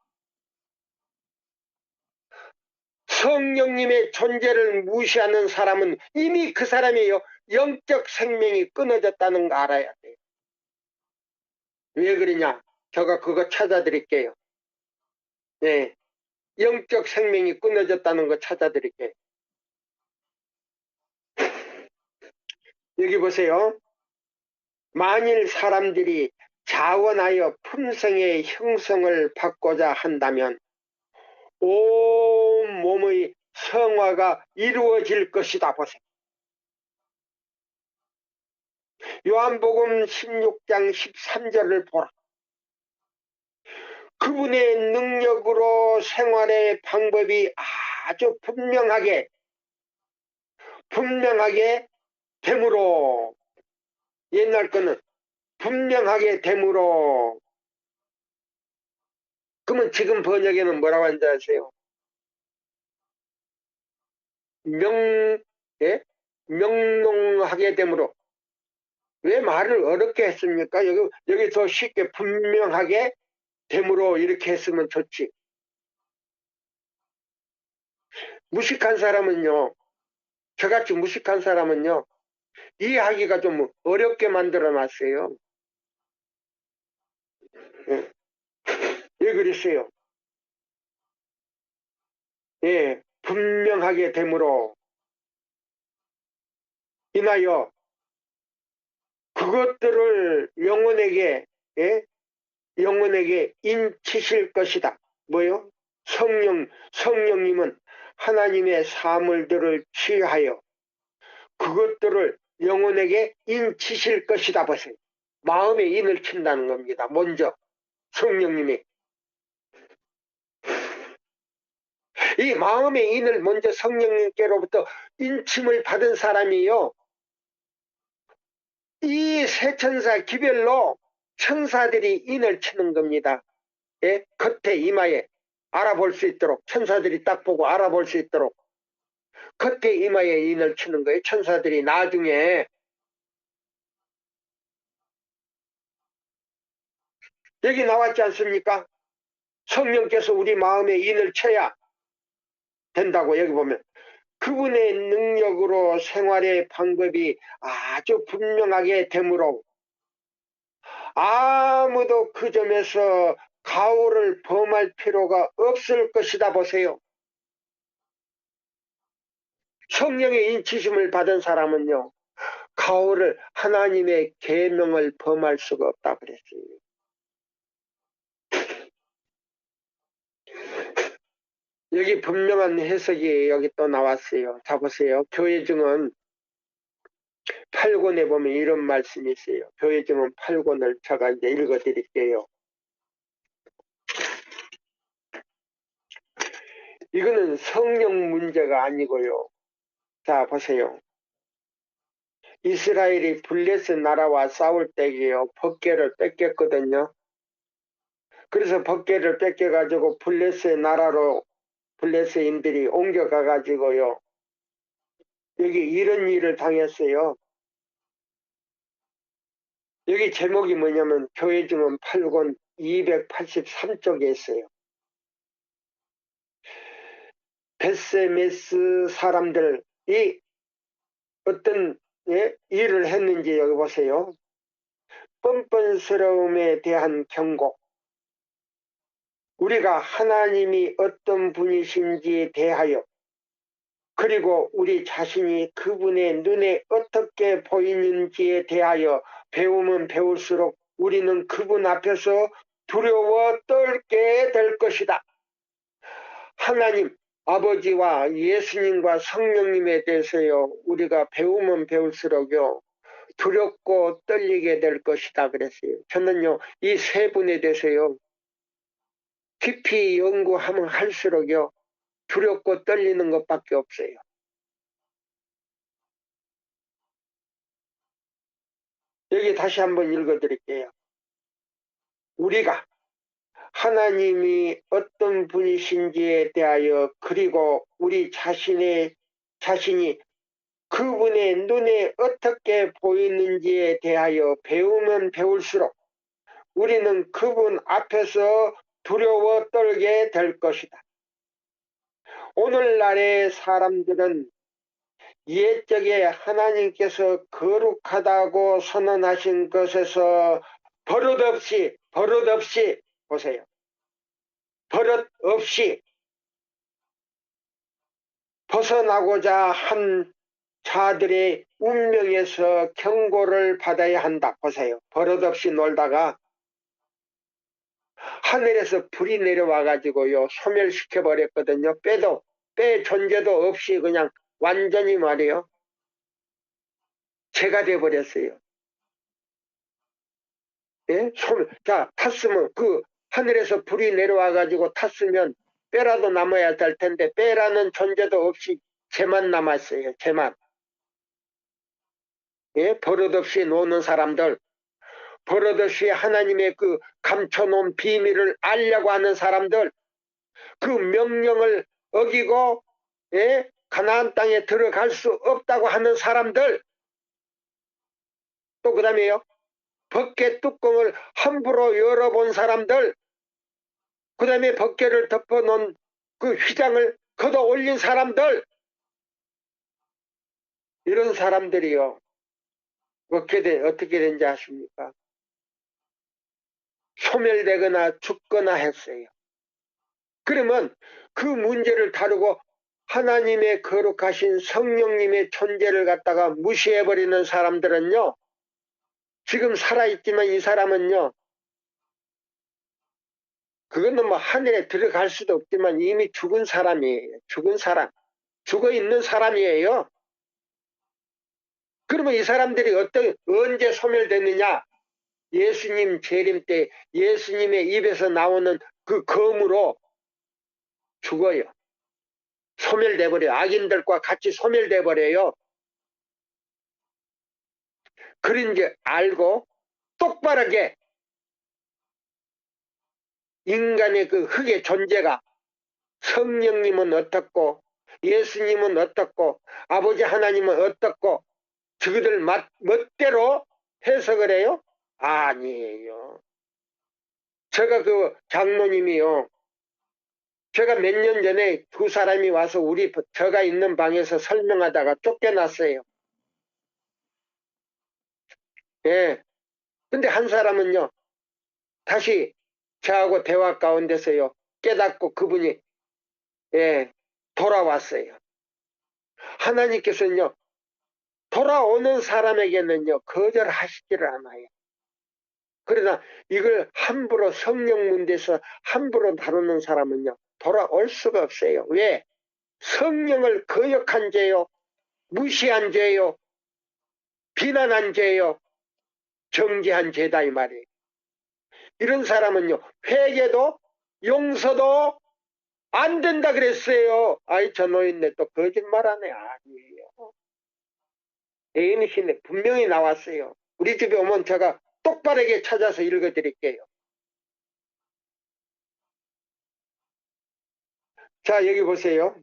성령님의 존재를 무시하는 사람은 이미 그 사람의 영적 생명이 끊어졌다는 거 알아야 돼요. 왜 그러냐? 제가 그거 찾아드릴게요. 네, 영적 생명이 끊어졌다는 거 찾아드릴게요. 여기 보세요. 만일 사람들이 자원하여 품성의 형성을 받고자 한다면 온 몸의 성화가 이루어질 것이다. 보세요. 요한복음 16장 13절을 보라. 그분의 능력으로 생활의 방법이 아주 분명하게 되므로, 옛날 거는 분명하게 되므로. 그러면 지금 번역에는 뭐라고 하는지 아세요? 예? 명롱하게 되므로. 왜 말을 어렵게 했습니까? 여기 더 쉽게 분명하게 되므로 이렇게 했으면 좋지. 무식한 사람은요, 저같이 무식한 사람은요, 이해하기가 좀 어렵게 만들어 놨어요. 예. 왜 그랬어요? 예, 분명하게 되므로 인하여 그것들을 영혼에게, 예? 영혼에게 인치실 것이다. 뭐요? 성령님은 하나님의 사물들을 취하여 그것들을 영혼에게 인치실 것이다. 보세요. 마음에 인을 친다는 겁니다. 먼저 성령님이 이 마음의 인을 먼저 성령님께로부터 인침을 받은 사람이요, 이 세 천사 기별로 천사들이 인을 치는 겁니다. 예? 겉에 이마에 알아볼 수 있도록, 천사들이 딱 보고 알아볼 수 있도록 겉에 이마에 인을 치는 거예요. 천사들이 나중에. 여기 나왔지 않습니까? 성령께서 우리 마음에 인을 쳐야 된다고. 여기 보면 그분의 능력으로 생활의 방법이 아주 분명하게 되므로 아무도 그 점에서 가오를 범할 필요가 없을 것이다. 보세요. 성령의 인치심을 받은 사람은요, 가오를, 하나님의 계명을 범할 수가 없다 그랬어요. 여기 분명한 해석이 여기 또 나왔어요. 자 보세요. 교회증언 8권에 보면 이런 말씀이 있어요. 교회증언 8권을 제가 이제 읽어 드릴게요. 이거는 성령 문제가 아니고요. 자 보세요. 이스라엘이 블레셋 나라와 싸울 때에요, 법궤를 뺏겼거든요. 그래서 법궤를 뺏겨가지고 블레셋 나라로 블레셋인들이 옮겨가가지고요, 여기 이런 일을 당했어요. 여기 제목이 뭐냐면 교회증언 8권 283쪽에 있어요. 베세메스 사람들이 어떤 일을 했는지 여기 보세요. 뻔뻔스러움에 대한 경고, 우리가 하나님이 어떤 분이신지에 대하여, 그리고 우리 자신이 그분의 눈에 어떻게 보이는지에 대하여 배우면 배울수록 우리는 그분 앞에서 두려워 떨게 될 것이다. 하나님 아버지와 예수님과 성령님에 대해서요, 우리가 배우면 배울수록요 두렵고 떨리게 될 것이다 그랬어요. 저는요, 이 세 분에 대해서요 깊이 연구하면 할수록요 두렵고 떨리는 것밖에 없어요. 여기 다시 한번 읽어드릴게요. 우리가 하나님이 어떤 분이신지에 대하여, 그리고 우리 자신이 그분의 눈에 어떻게 보이는지에 대하여 배우면 배울수록 우리는 그분 앞에서 두려워 떨게 될 것이다. 오늘날의 사람들은 옛적에 하나님께서 거룩하다고 선언하신 것에서 버릇없이 보세요. 버릇없이 벗어나고자 한 자들의 운명에서 경고를 받아야 한다. 보세요. 버릇없이 놀다가 하늘에서 불이 내려와 가지고요 소멸시켜 버렸거든요. 뼈 존재도 없이 그냥 완전히 말이에요. 재가 돼 버렸어요. 예? 자, 탔으면 그 하늘에서 불이 내려와 가지고 탔으면 뼈라도 남아야 될 텐데 뼈라는 존재도 없이 재만 남았어요. 재만. 예? 버릇없이 노는 사람들, 버릇없이 하나님의 그 감춰놓은 비밀을 알려고 하는 사람들, 그 명령을 어기고 예? 가나안 땅에 들어갈 수 없다고 하는 사람들, 또 그 다음에요 벗개 뚜껑을 함부로 열어본 사람들, 그 다음에 벗개를 덮어놓은 그 휘장을 걷어 올린 사람들, 이런 사람들이요 어떻게 된지 아십니까? 소멸되거나 죽거나 했어요. 그러면 그 문제를 다루고 하나님의 거룩하신 성령님의 존재를 갖다가 무시해버리는 사람들은요, 지금 살아있지만 이 사람은요, 그거는 뭐 하늘에 들어갈 수도 없지만 이미 죽은 사람이에요. 죽은 사람. 죽어 있는 사람이에요. 그러면 이 사람들이 언제 소멸되느냐? 예수님 재림 때 예수님의 입에서 나오는 그 검으로 죽어요. 소멸돼 버려요. 악인들과 같이 소멸돼 버려요. 그런 게 알고 똑바르게 인간의 그 흙의 존재가 성령님은 어떻고 예수님은 어떻고 아버지 하나님은 어떻고 저희들 멋대로 해석을 해요? 아니에요. 제가 그 장로님이요. 제가 몇 년 전에 두 사람이 와서 제가 있는 방에서 설명하다가 쫓겨났어요. 예. 근데 한 사람은요, 다시 저하고 대화 가운데서요, 깨닫고 그분이, 예, 돌아왔어요. 하나님께서는요, 돌아오는 사람에게는요, 거절하시지를 않아요. 그러나 이걸 함부로 성령 문제에서 함부로 다루는 사람은요, 돌아올 수가 없어요. 왜? 성령을 거역한 죄요, 무시한 죄요, 비난한 죄요, 정죄한 죄다 이 말이에요. 이런 사람은요, 회개도 용서도 안 된다 그랬어요. 아이 저 노인네 또 거짓말하네. 아니에요. 애인이시네 분명히 나왔어요. 우리 집에 오면 제가 똑바르게 찾아서 읽어드릴게요. 자 여기 보세요.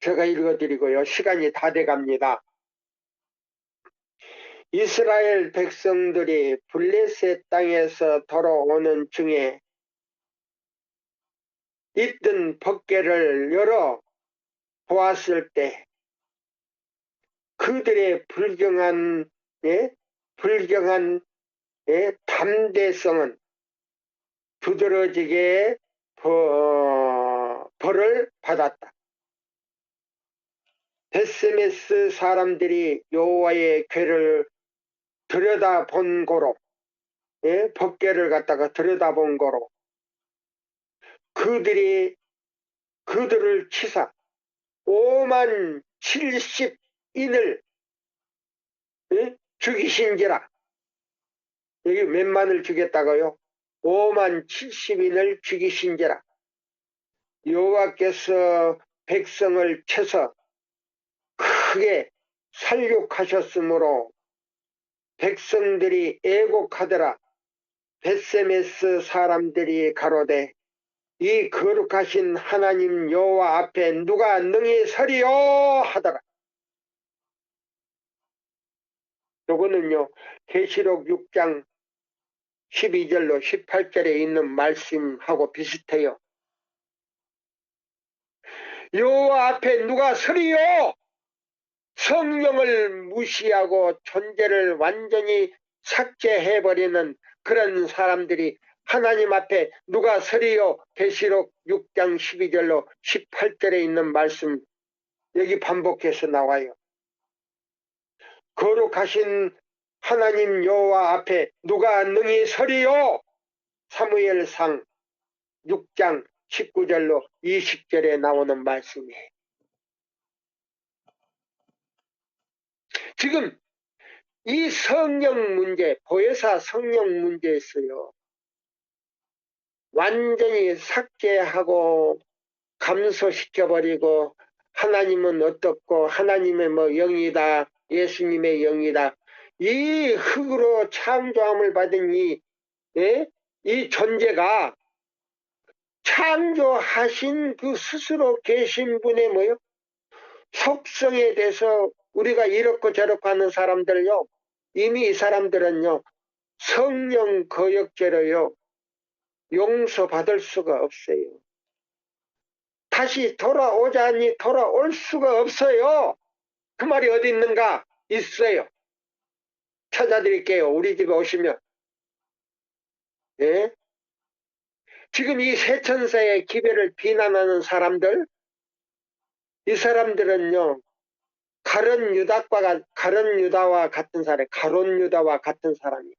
제가 읽어드리고요. 시간이 다 돼갑니다. 이스라엘 백성들이 블레셋 땅에서 돌아오는 중에 있던 벗개를 열어 보았을 때 그들의 불경한 담대성은 두드러지게 벌을 받았다. 베스메스 사람들이 여호와의 궤를 들여다본 거로 벗개를 갖다가 들여다본 거로 그들을 치사 5만 70인을 죽이신지라. 여기 몇만을 죽였다고요? 5만 70인을 죽이신지라. 여호와께서 백성을 쳐서 크게 살육하셨으므로 백성들이 애곡하더라. 베세메스 사람들이 가로되 이 거룩하신 하나님 여호와 앞에 누가 능히 서리요 하더라. 요거는요 계시록 6장 12절로 18절에 있는 말씀하고 비슷해요. 여호와 앞에 누가 서리요? 성령을 무시하고 존재를 완전히 삭제해버리는 그런 사람들이 하나님 앞에 누가 서리요? 계시록 6장 12절로 18절에 있는 말씀 여기 반복해서 나와요. 거룩하신 하나님 여호와 앞에 누가 능히 서리요? 사무엘상 6장 19절로 20절에 나오는 말씀이에요. 지금 이 성령 문제, 보혜사 성령 문제에서요. 완전히 삭제하고 감소시켜버리고 하나님은 어떻고 하나님의 뭐 영이다, 예수님의 영이다. 이 흙으로 창조함을 받은 이 존재가 창조하신 그 스스로 계신 분의 뭐요? 속성에 대해서 우리가 이렇고 저렇고 하는 사람들요. 이미 이 사람들은요. 성령 거역죄로요. 용서받을 수가 없어요. 다시 돌아오자니 돌아올 수가 없어요. 그 말이 어디 있는가? 있어요. 찾아드릴게요. 우리 집에 오시면. 예? 지금 이 세천사의 기별을 비난하는 사람들, 이 사람들은요. 가룟 유다와 같은 사람, 가론 유다와 같은 사람이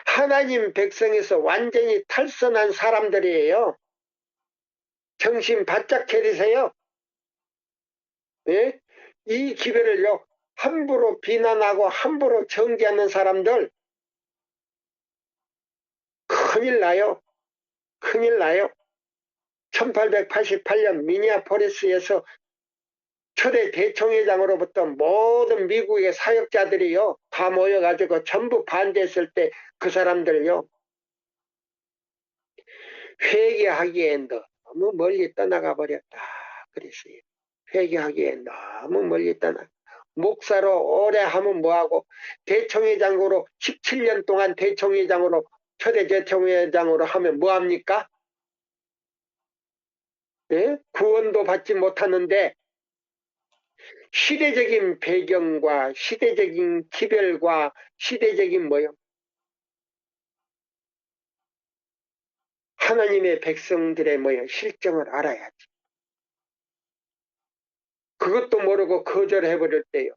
하나님 백성에서 완전히 탈선한 사람들이에요. 정신 바짝 차리세요. 예? 이 기별을요 함부로 비난하고 함부로 정죄하는 사람들 큰일 나요. 큰일 나요. 1888년 미니아포리스에서 초대 대총회장으로부터 모든 미국의 사역자들이요 다 모여가지고 전부 반대했을 때 그 사람들요 회개하기에 너무 멀리 떠나가 버렸다 그랬어요. 회개하기에 너무 멀리 떠나. 목사로 오래 하면 뭐하고 대총회장으로 17년 동안 대총회장으로 초대 대총회장으로 하면 뭐합니까? 예? 구원도 받지 못하는데 시대적인 배경과 시대적인 기별과 시대적인 뭐요? 하나님의 백성들의 뭐요? 실정을 알아야지. 그것도 모르고 거절해버렸대요.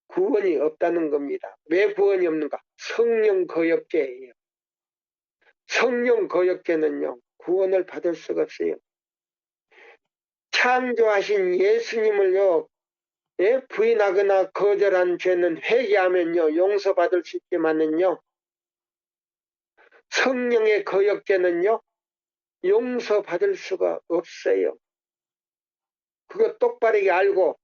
구원이 없다는 겁니다. 왜 구원이 없는가? 성령 거역죄예요. 성령 거역죄는요. 구원을 받을 수가 없어요. 창조하신 예수님을요. 예? 부인하거나 거절한 죄는 회개하면요. 용서받을 수 있지만은요. 성령의 거역죄는요. 용서받을 수가 없어요. 그거 똑바르게 알고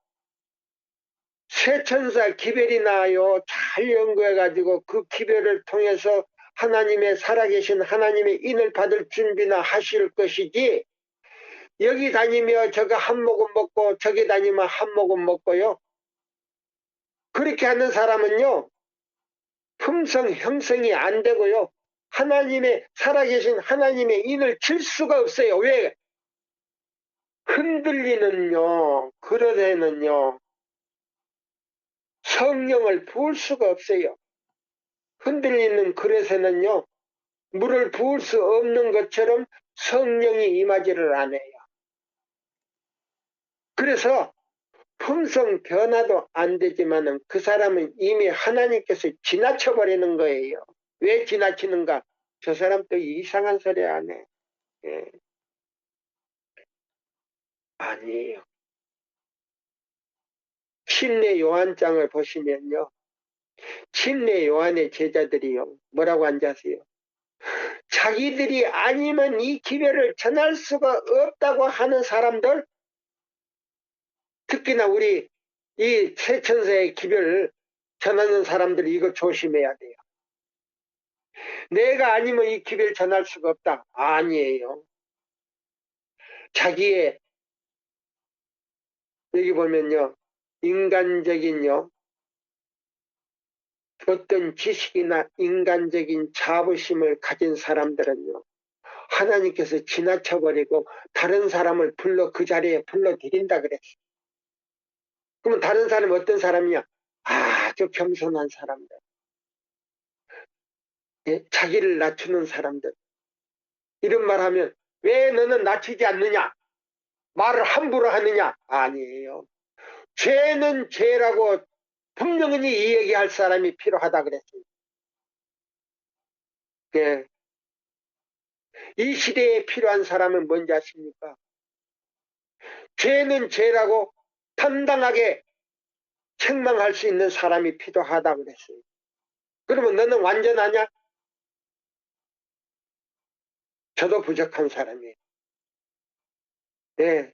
쇠천사 기별이나요. 잘 연구해가지고 그 기별을 통해서 하나님의 살아계신 하나님의 인을 받을 준비나 하실 것이지 여기 다니며 저거 한 모금 먹고 저기 다니면 한 모금 먹고요. 그렇게 하는 사람은요. 품성 형성이 안 되고요. 하나님의 살아계신 하나님의 인을 칠 수가 없어요. 왜? 흔들리는요. 그릇에는요. 성령을 부을 수가 없어요. 흔들리는 그릇에는요. 물을 부을 수 없는 것처럼 성령이 임하지를 않아요. 그래서 품성 변화도 안 되지만은 그 사람은 이미 하나님께서 지나쳐버리는 거예요. 왜 지나치는가? 저 사람 또 이상한 소리 안 해. 예. 아니에요. 침례 요한장을 보시면요. 침례 요한의 제자들이요. 뭐라고 앉으세요? 자기들이 아니면 이 기별을 전할 수가 없다고 하는 사람들, 특히나 우리 이 세천사의 기별을 전하는 사람들이 이거 조심해야 돼요. 내가 아니면 이 기별 전할 수가 없다. 아니에요. 자기의 여기 보면요. 인간적인요. 어떤 지식이나 인간적인 자부심을 가진 사람들은요. 하나님께서 지나쳐버리고 다른 사람을 그 자리에 불러들인다 그랬어. 그러면 다른 사람이 어떤 사람이야? 아주 겸손한 사람들. 예? 자기를 낮추는 사람들. 이런 말 하면 왜 너는 낮추지 않느냐? 말을 함부로 하느냐? 아니에요. 죄는 죄라고 분명히 이 얘기할 사람이 필요하다 그랬어요. 예. 이 시대에 필요한 사람은 뭔지 아십니까? 죄는 죄라고 당당하게 책망할 수 있는 사람이 필요하다 그랬어요. 그러면 너는 완전하냐? 저도 부족한 사람이에요. 예.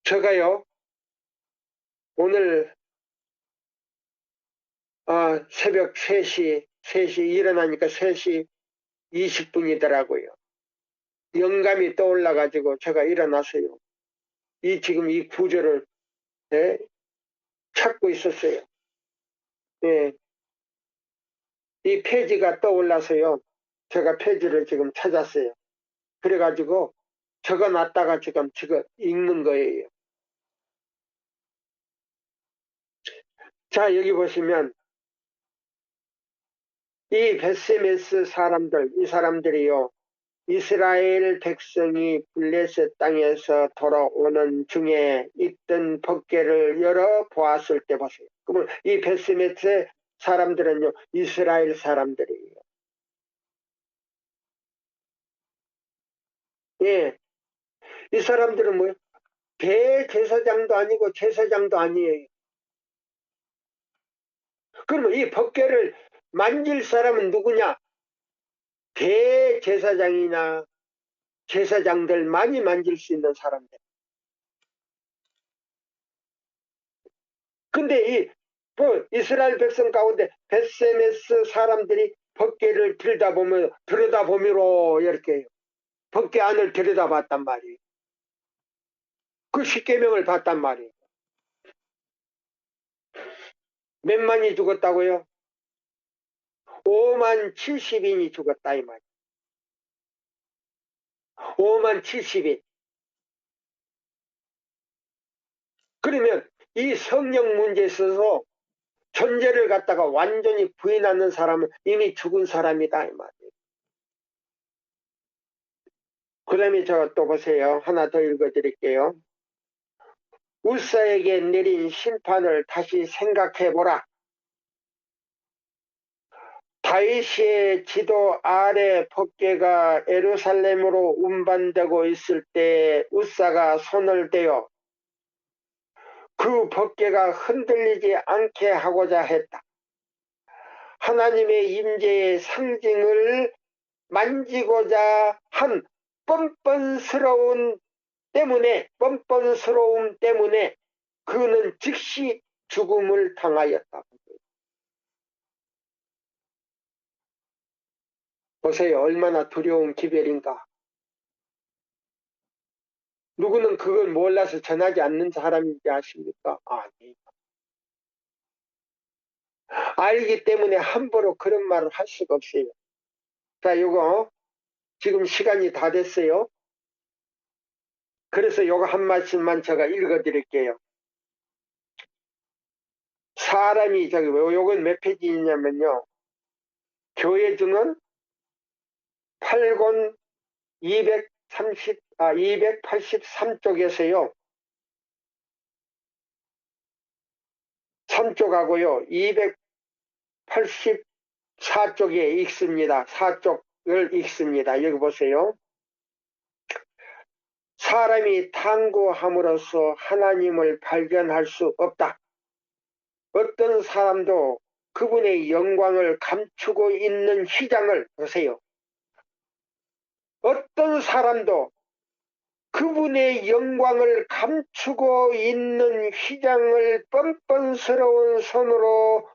제가요, 오늘, 새벽 3시 일어나니까 3시 20분이더라고요. 영감이 떠올라가지고 제가 일어났어요. 지금 이 구절을, 예, 찾고 있었어요. 예. 이 페이지가 떠올라서요. 제가 페이지를 지금 찾았어요. 그래가지고 적어놨다가 지금 읽는 거예요. 자, 여기 보시면 이 베세메스 사람들, 이 사람들이요. 이스라엘 백성이 블레셋 땅에서 돌아오는 중에 있던 법궤를 열어 보았을 때 보세요. 그러면 이 베세메스 사람들은요. 이스라엘 사람들이에요. 예. 이 사람들은 뭐예요? 대제사장도 아니고 제사장도 아니에요. 그러면 이 법궤를 만질 사람은 누구냐? 대제사장이나 제사장들 많이 만질 수 있는 사람들. 근데 이스라엘 백성 가운데 베세메스 사람들이 법궤를 들여다보미로 이렇게 법궤 안을 들여다봤단 말이에요. 그 십계명을 봤단 말이에요. 몇만이 죽었다고요? 5만 70인이 죽었다 이 말이에요. 5만 70인. 그러면 이 성령 문제에 있어서 존재를 갖다가 완전히 부인하는 사람은 이미 죽은 사람이다 이 말이에요. 그 다음에 저 또 보세요. 하나 더 읽어드릴게요. 우사에게 내린 심판을 다시 생각해보라. 다윗의 지도 아래 법궤가 예루살렘으로 운반되고 있을 때 우사가 손을 대어 그 법궤가 흔들리지 않게 하고자 했다. 하나님의 임재의 상징을 만지고자 한 뻔뻔스러움 때문에 그는 즉시 죽음을 당하였다. 보세요. 얼마나 두려운 기별인가. 누구는 그걸 몰라서 전하지 않는 사람인지 아십니까? 아니. 알기 때문에 함부로 그런 말을 할 수가 없어요. 자, 요거 지금 시간이 다 됐어요. 그래서 요거 한 말씀만 제가 읽어드릴게요. 사람이 요건 몇 페이지냐면요. 교회 중은 8권 283쪽에서요. 3쪽하고요. 284쪽에 읽습니다. 4쪽을 읽습니다. 여기 보세요. 사람이 탐구함으로써 하나님을 발견할 수 없다. 어떤 사람도 그분의 영광을 감추고 있는 휘장을 보세요. 어떤 사람도 그분의 영광을 감추고 있는 휘장을 뻔뻔스러운 손으로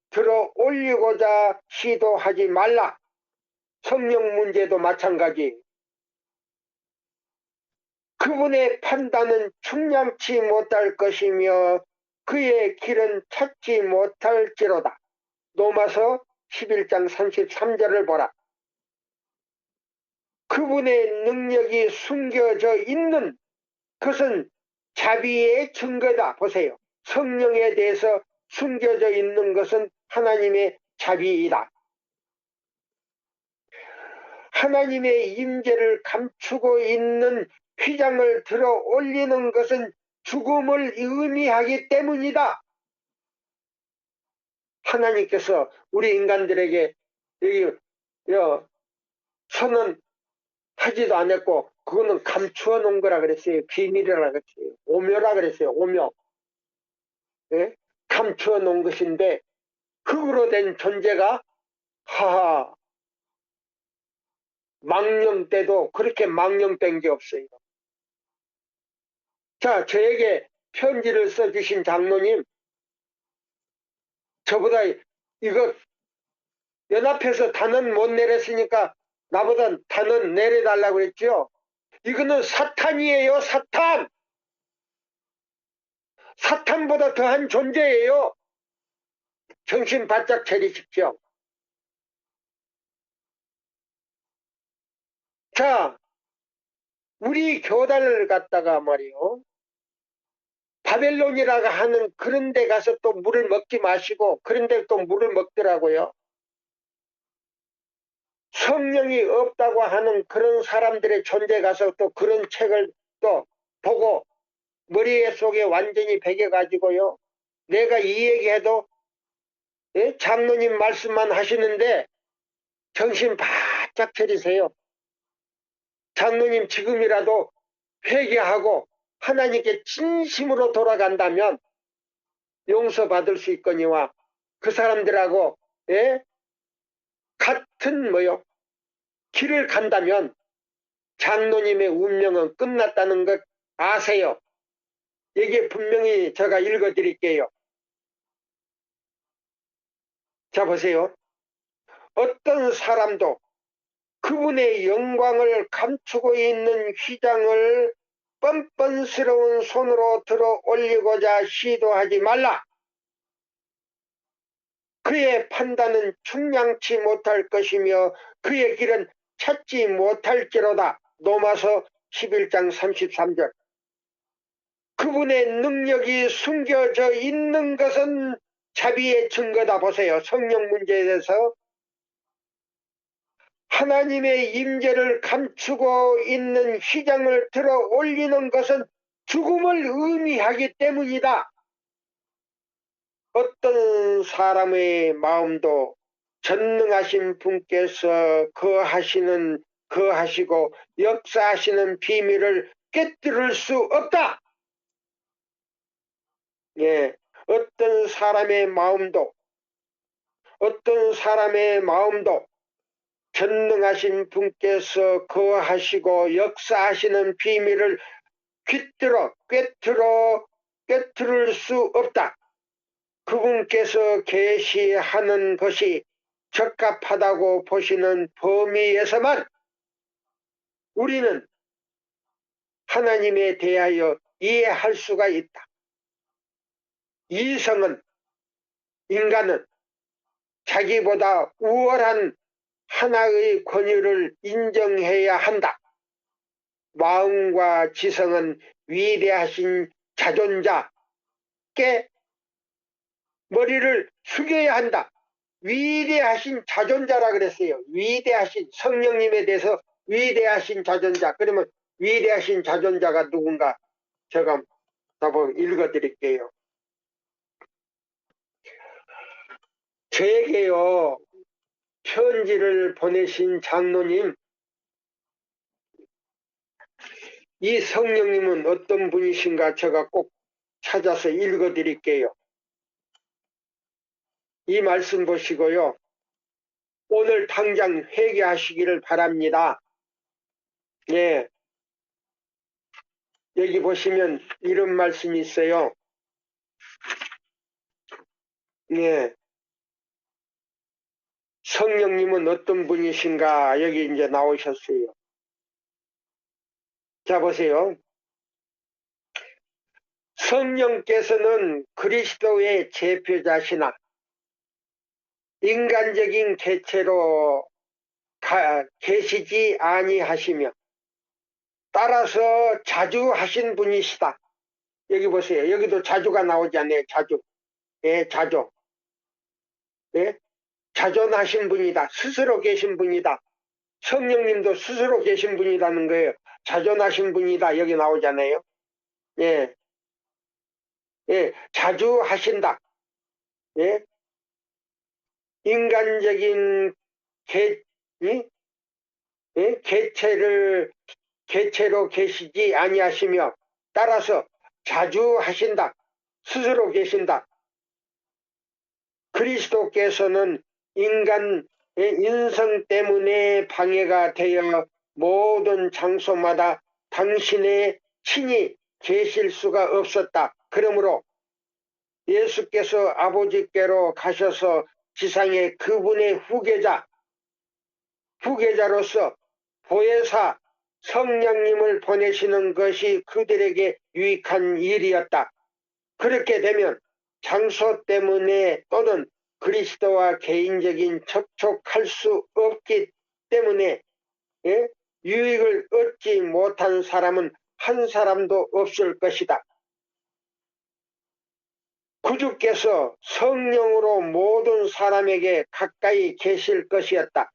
들어 올리고자 시도하지 말라. 성령 문제도 마찬가지. 그분의 판단은 충량치 못할 것이며 그의 길은 찾지 못할지로다. 로마서 11장 33절을 보라. 그분의 능력이 숨겨져 있는 것은 자비의 증거다. 보세요. 성령에 대해서 숨겨져 있는 것은 하나님의 자비이다. 하나님의 임재를 감추고 있는 휘장을 들어 올리는 것은 죽음을 의미하기 때문이다. 하나님께서 우리 인간들에게 선언하지도 않았고 그거는 감추어 놓은 거라 그랬어요. 비밀이라 그랬어요. 오묘라 그랬어요. 오묘. 예? 감추어 놓은 것인데 흙으로 된 존재가 하하 망령 때도 그렇게 망령된 게 없어요. 자, 저에게 편지를 써주신 장로님, 저보다 이거 연합해서 단은 못 내렸으니까 나보다 단은 내려달라고 그랬죠. 이거는 사탄이에요. 사탄. 사탄보다 더한 존재예요. 정신 바짝 차리십시오. 자, 우리 교단을 갖다가 말이요. 바벨론이라고 하는 그런 데 가서 또 물을 먹지 마시고 그런 데 또 물을 먹더라고요. 성령이 없다고 하는 그런 사람들의 존재 가서 또 그런 책을 또 보고 머리 속에 완전히 배겨가지고요. 내가 이 얘기해도 장로님 말씀만 하시는데 정신 바짝 차리세요. 장로님 지금이라도 회개하고 하나님께 진심으로 돌아간다면 용서받을 수 있거니와 그 사람들하고 같은 길을 간다면 장로님의 운명은 끝났다는 것 아세요. 이게 분명히 제가 읽어드릴게요. 자 보세요. 어떤 사람도 그분의 영광을 감추고 있는 휘장을 뻔뻔스러운 손으로 들어 올리고자 시도하지 말라. 그의 판단은 충량치 못할 것이며 그의 길은 찾지 못할지로다. 로마서 11장 33절. 그분의 능력이 숨겨져 있는 것은 자비의 증거다. 보세요. 성령 문제에 대해서 하나님의 임재를 감추고 있는 휘장을 들어 올리는 것은 죽음을 의미하기 때문이다. 어떤 사람의 마음도 전능하신 분께서 거하시고 역사하시는 비밀을 깨뜨릴 수 없다. 예, 어떤 사람의 마음도 전능하신 분께서 거하시고 역사하시는 비밀을 꿰뚫을 수 없다. 그분께서 계시하는 것이 적합하다고 보시는 범위에서만 우리는 하나님에 대하여 이해할 수가 있다. 인간은 자기보다 우월한 하나의 권위를 인정해야 한다. 마음과 지성은 위대하신 자존자께 머리를 숙여야 한다. 위대하신 자존자라 그랬어요. 위대하신 성령님에 대해서 위대하신 자존자. 그러면 위대하신 자존자가 누군가 제가 한번 읽어드릴게요. 저에게요 편지를 보내신 장로님, 이 성령님은 어떤 분이신가 제가 꼭 찾아서 읽어드릴게요. 이 말씀 보시고요. 오늘 당장 회개하시기를 바랍니다. 예. 여기 보시면 이런 말씀이 있어요. 예. 성령님은 어떤 분이신가 여기 이제 나오셨어요. 자 보세요. 성령께서는 그리스도의 제표자시나 인간적인 개체로 계시지 아니하시며 따라서 자주하신 분이시다. 여기 보세요. 여기도 자주가 나오지 않네요. 자주. 예, 자주. 예? 자존하신 분이다. 스스로 계신 분이다. 성령님도 스스로 계신 분이라는 거예요. 자존하신 분이다. 여기 나오잖아요. 예. 예, 자주 하신다. 예? 인간적인 예? 개체로 계시지 아니하시며 따라서 자주 하신다. 스스로 계신다. 그리스도께서는 인간의 인성 때문에 방해가 되어 모든 장소마다 당신의 친히 계실 수가 없었다. 그러므로 예수께서 아버지께로 가셔서 지상에 그분의 후계자로서 보혜사 성령님을 보내시는 것이 그들에게 유익한 일이었다. 그렇게 되면 장소 때문에 또는 그리스도와 개인적인 접촉할 수 없기 때문에 예? 유익을 얻지 못한 사람은 한 사람도 없을 것이다. 구주께서 성령으로 모든 사람에게 가까이 계실 것이었다.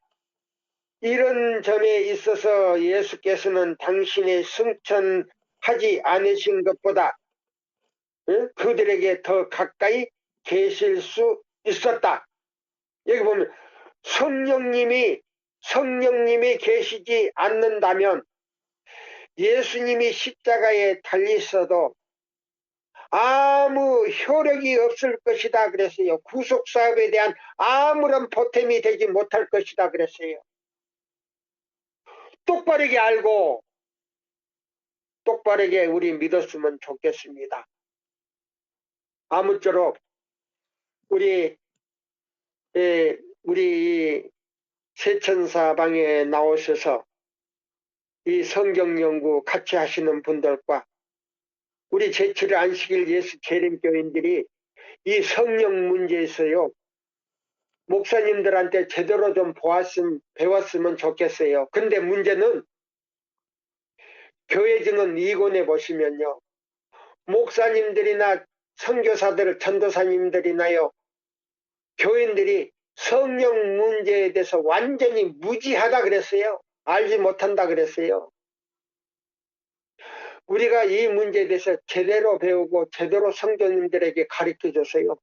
이런 점에 있어서 예수께서는 당신의 승천하지 않으신 것보다 그들에게 더 가까이 계실 수 있었다. 여기 보면 성령님이 계시지 않는다면 예수님이 십자가에 달리셔도 아무 효력이 없을 것이다 그랬어요. 구속사업에 대한 아무런 보탬이 되지 못할 것이다 그랬어요. 똑바르게 알고 똑바르게 우리 믿었으면 좋겠습니다. 아무쪼록 우리 세천사방에 나오셔서 이 성경 연구 같이 하시는 분들과 우리 제7일 안식일 예수 재림교인들이 이 성령 문제에서요 목사님들한테 제대로 좀 배웠으면 좋겠어요. 근데 문제는 교회증은 2권에 보시면요 목사님들이나 선교사들 전도사님들이나요 교인들이 성령 문제에 대해서 완전히 무지하다 그랬어요. 알지 못한다 그랬어요. 우리가 이 문제에 대해서 제대로 배우고 제대로 성도님들에게 가르쳐줬어요.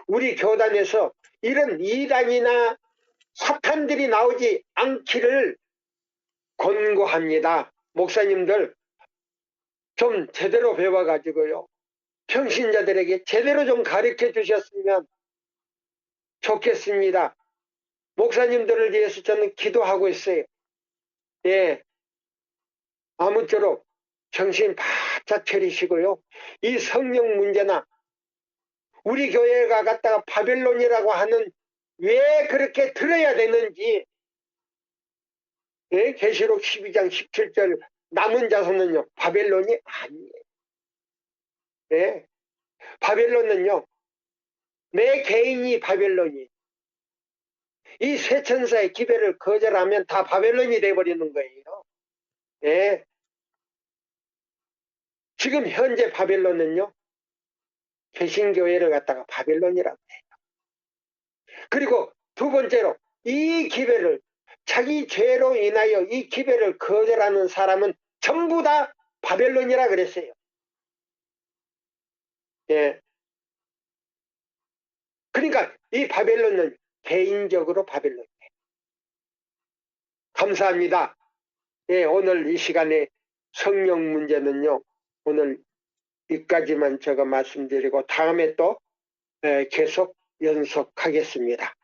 우리 교단에서 이런 이단이나 사탄들이 나오지 않기를 권고합니다. 목사님들 좀 제대로 배워가지고요. 평신자들에게 제대로 좀 가르쳐 주셨으면 좋겠습니다. 목사님들을 위해서 저는 기도하고 있어요. 예. 아무쪼록 정신 바짝 차리시고요. 이 성령 문제나 우리 교회가 갖다가 바벨론이라고 하는 왜 그렇게 들어야 되는지 예? 계시록 12장 17절 남은 자손은요 바벨론이 아니에요. 예? 바벨론은요 내 개인이 바벨론이 이 쇠천사의 기별을 거절하면 다 바벨론이 돼버리는 거예요. 예. 지금 현재 바벨론은요 개신교회를 갖다가 바벨론이라고 해요. 그리고 두 번째로 이 기별을 자기 죄로 인하여 이 기별을 거절하는 사람은 전부 다 바벨론이라 그랬어요. 예. 그러니까 이 바벨론은 개인적으로 바벨론이에요. 감사합니다. 예, 오늘 이 시간에 성령 문제는요. 오늘 여기까지만 제가 말씀드리고 다음에 또 계속 연속하겠습니다.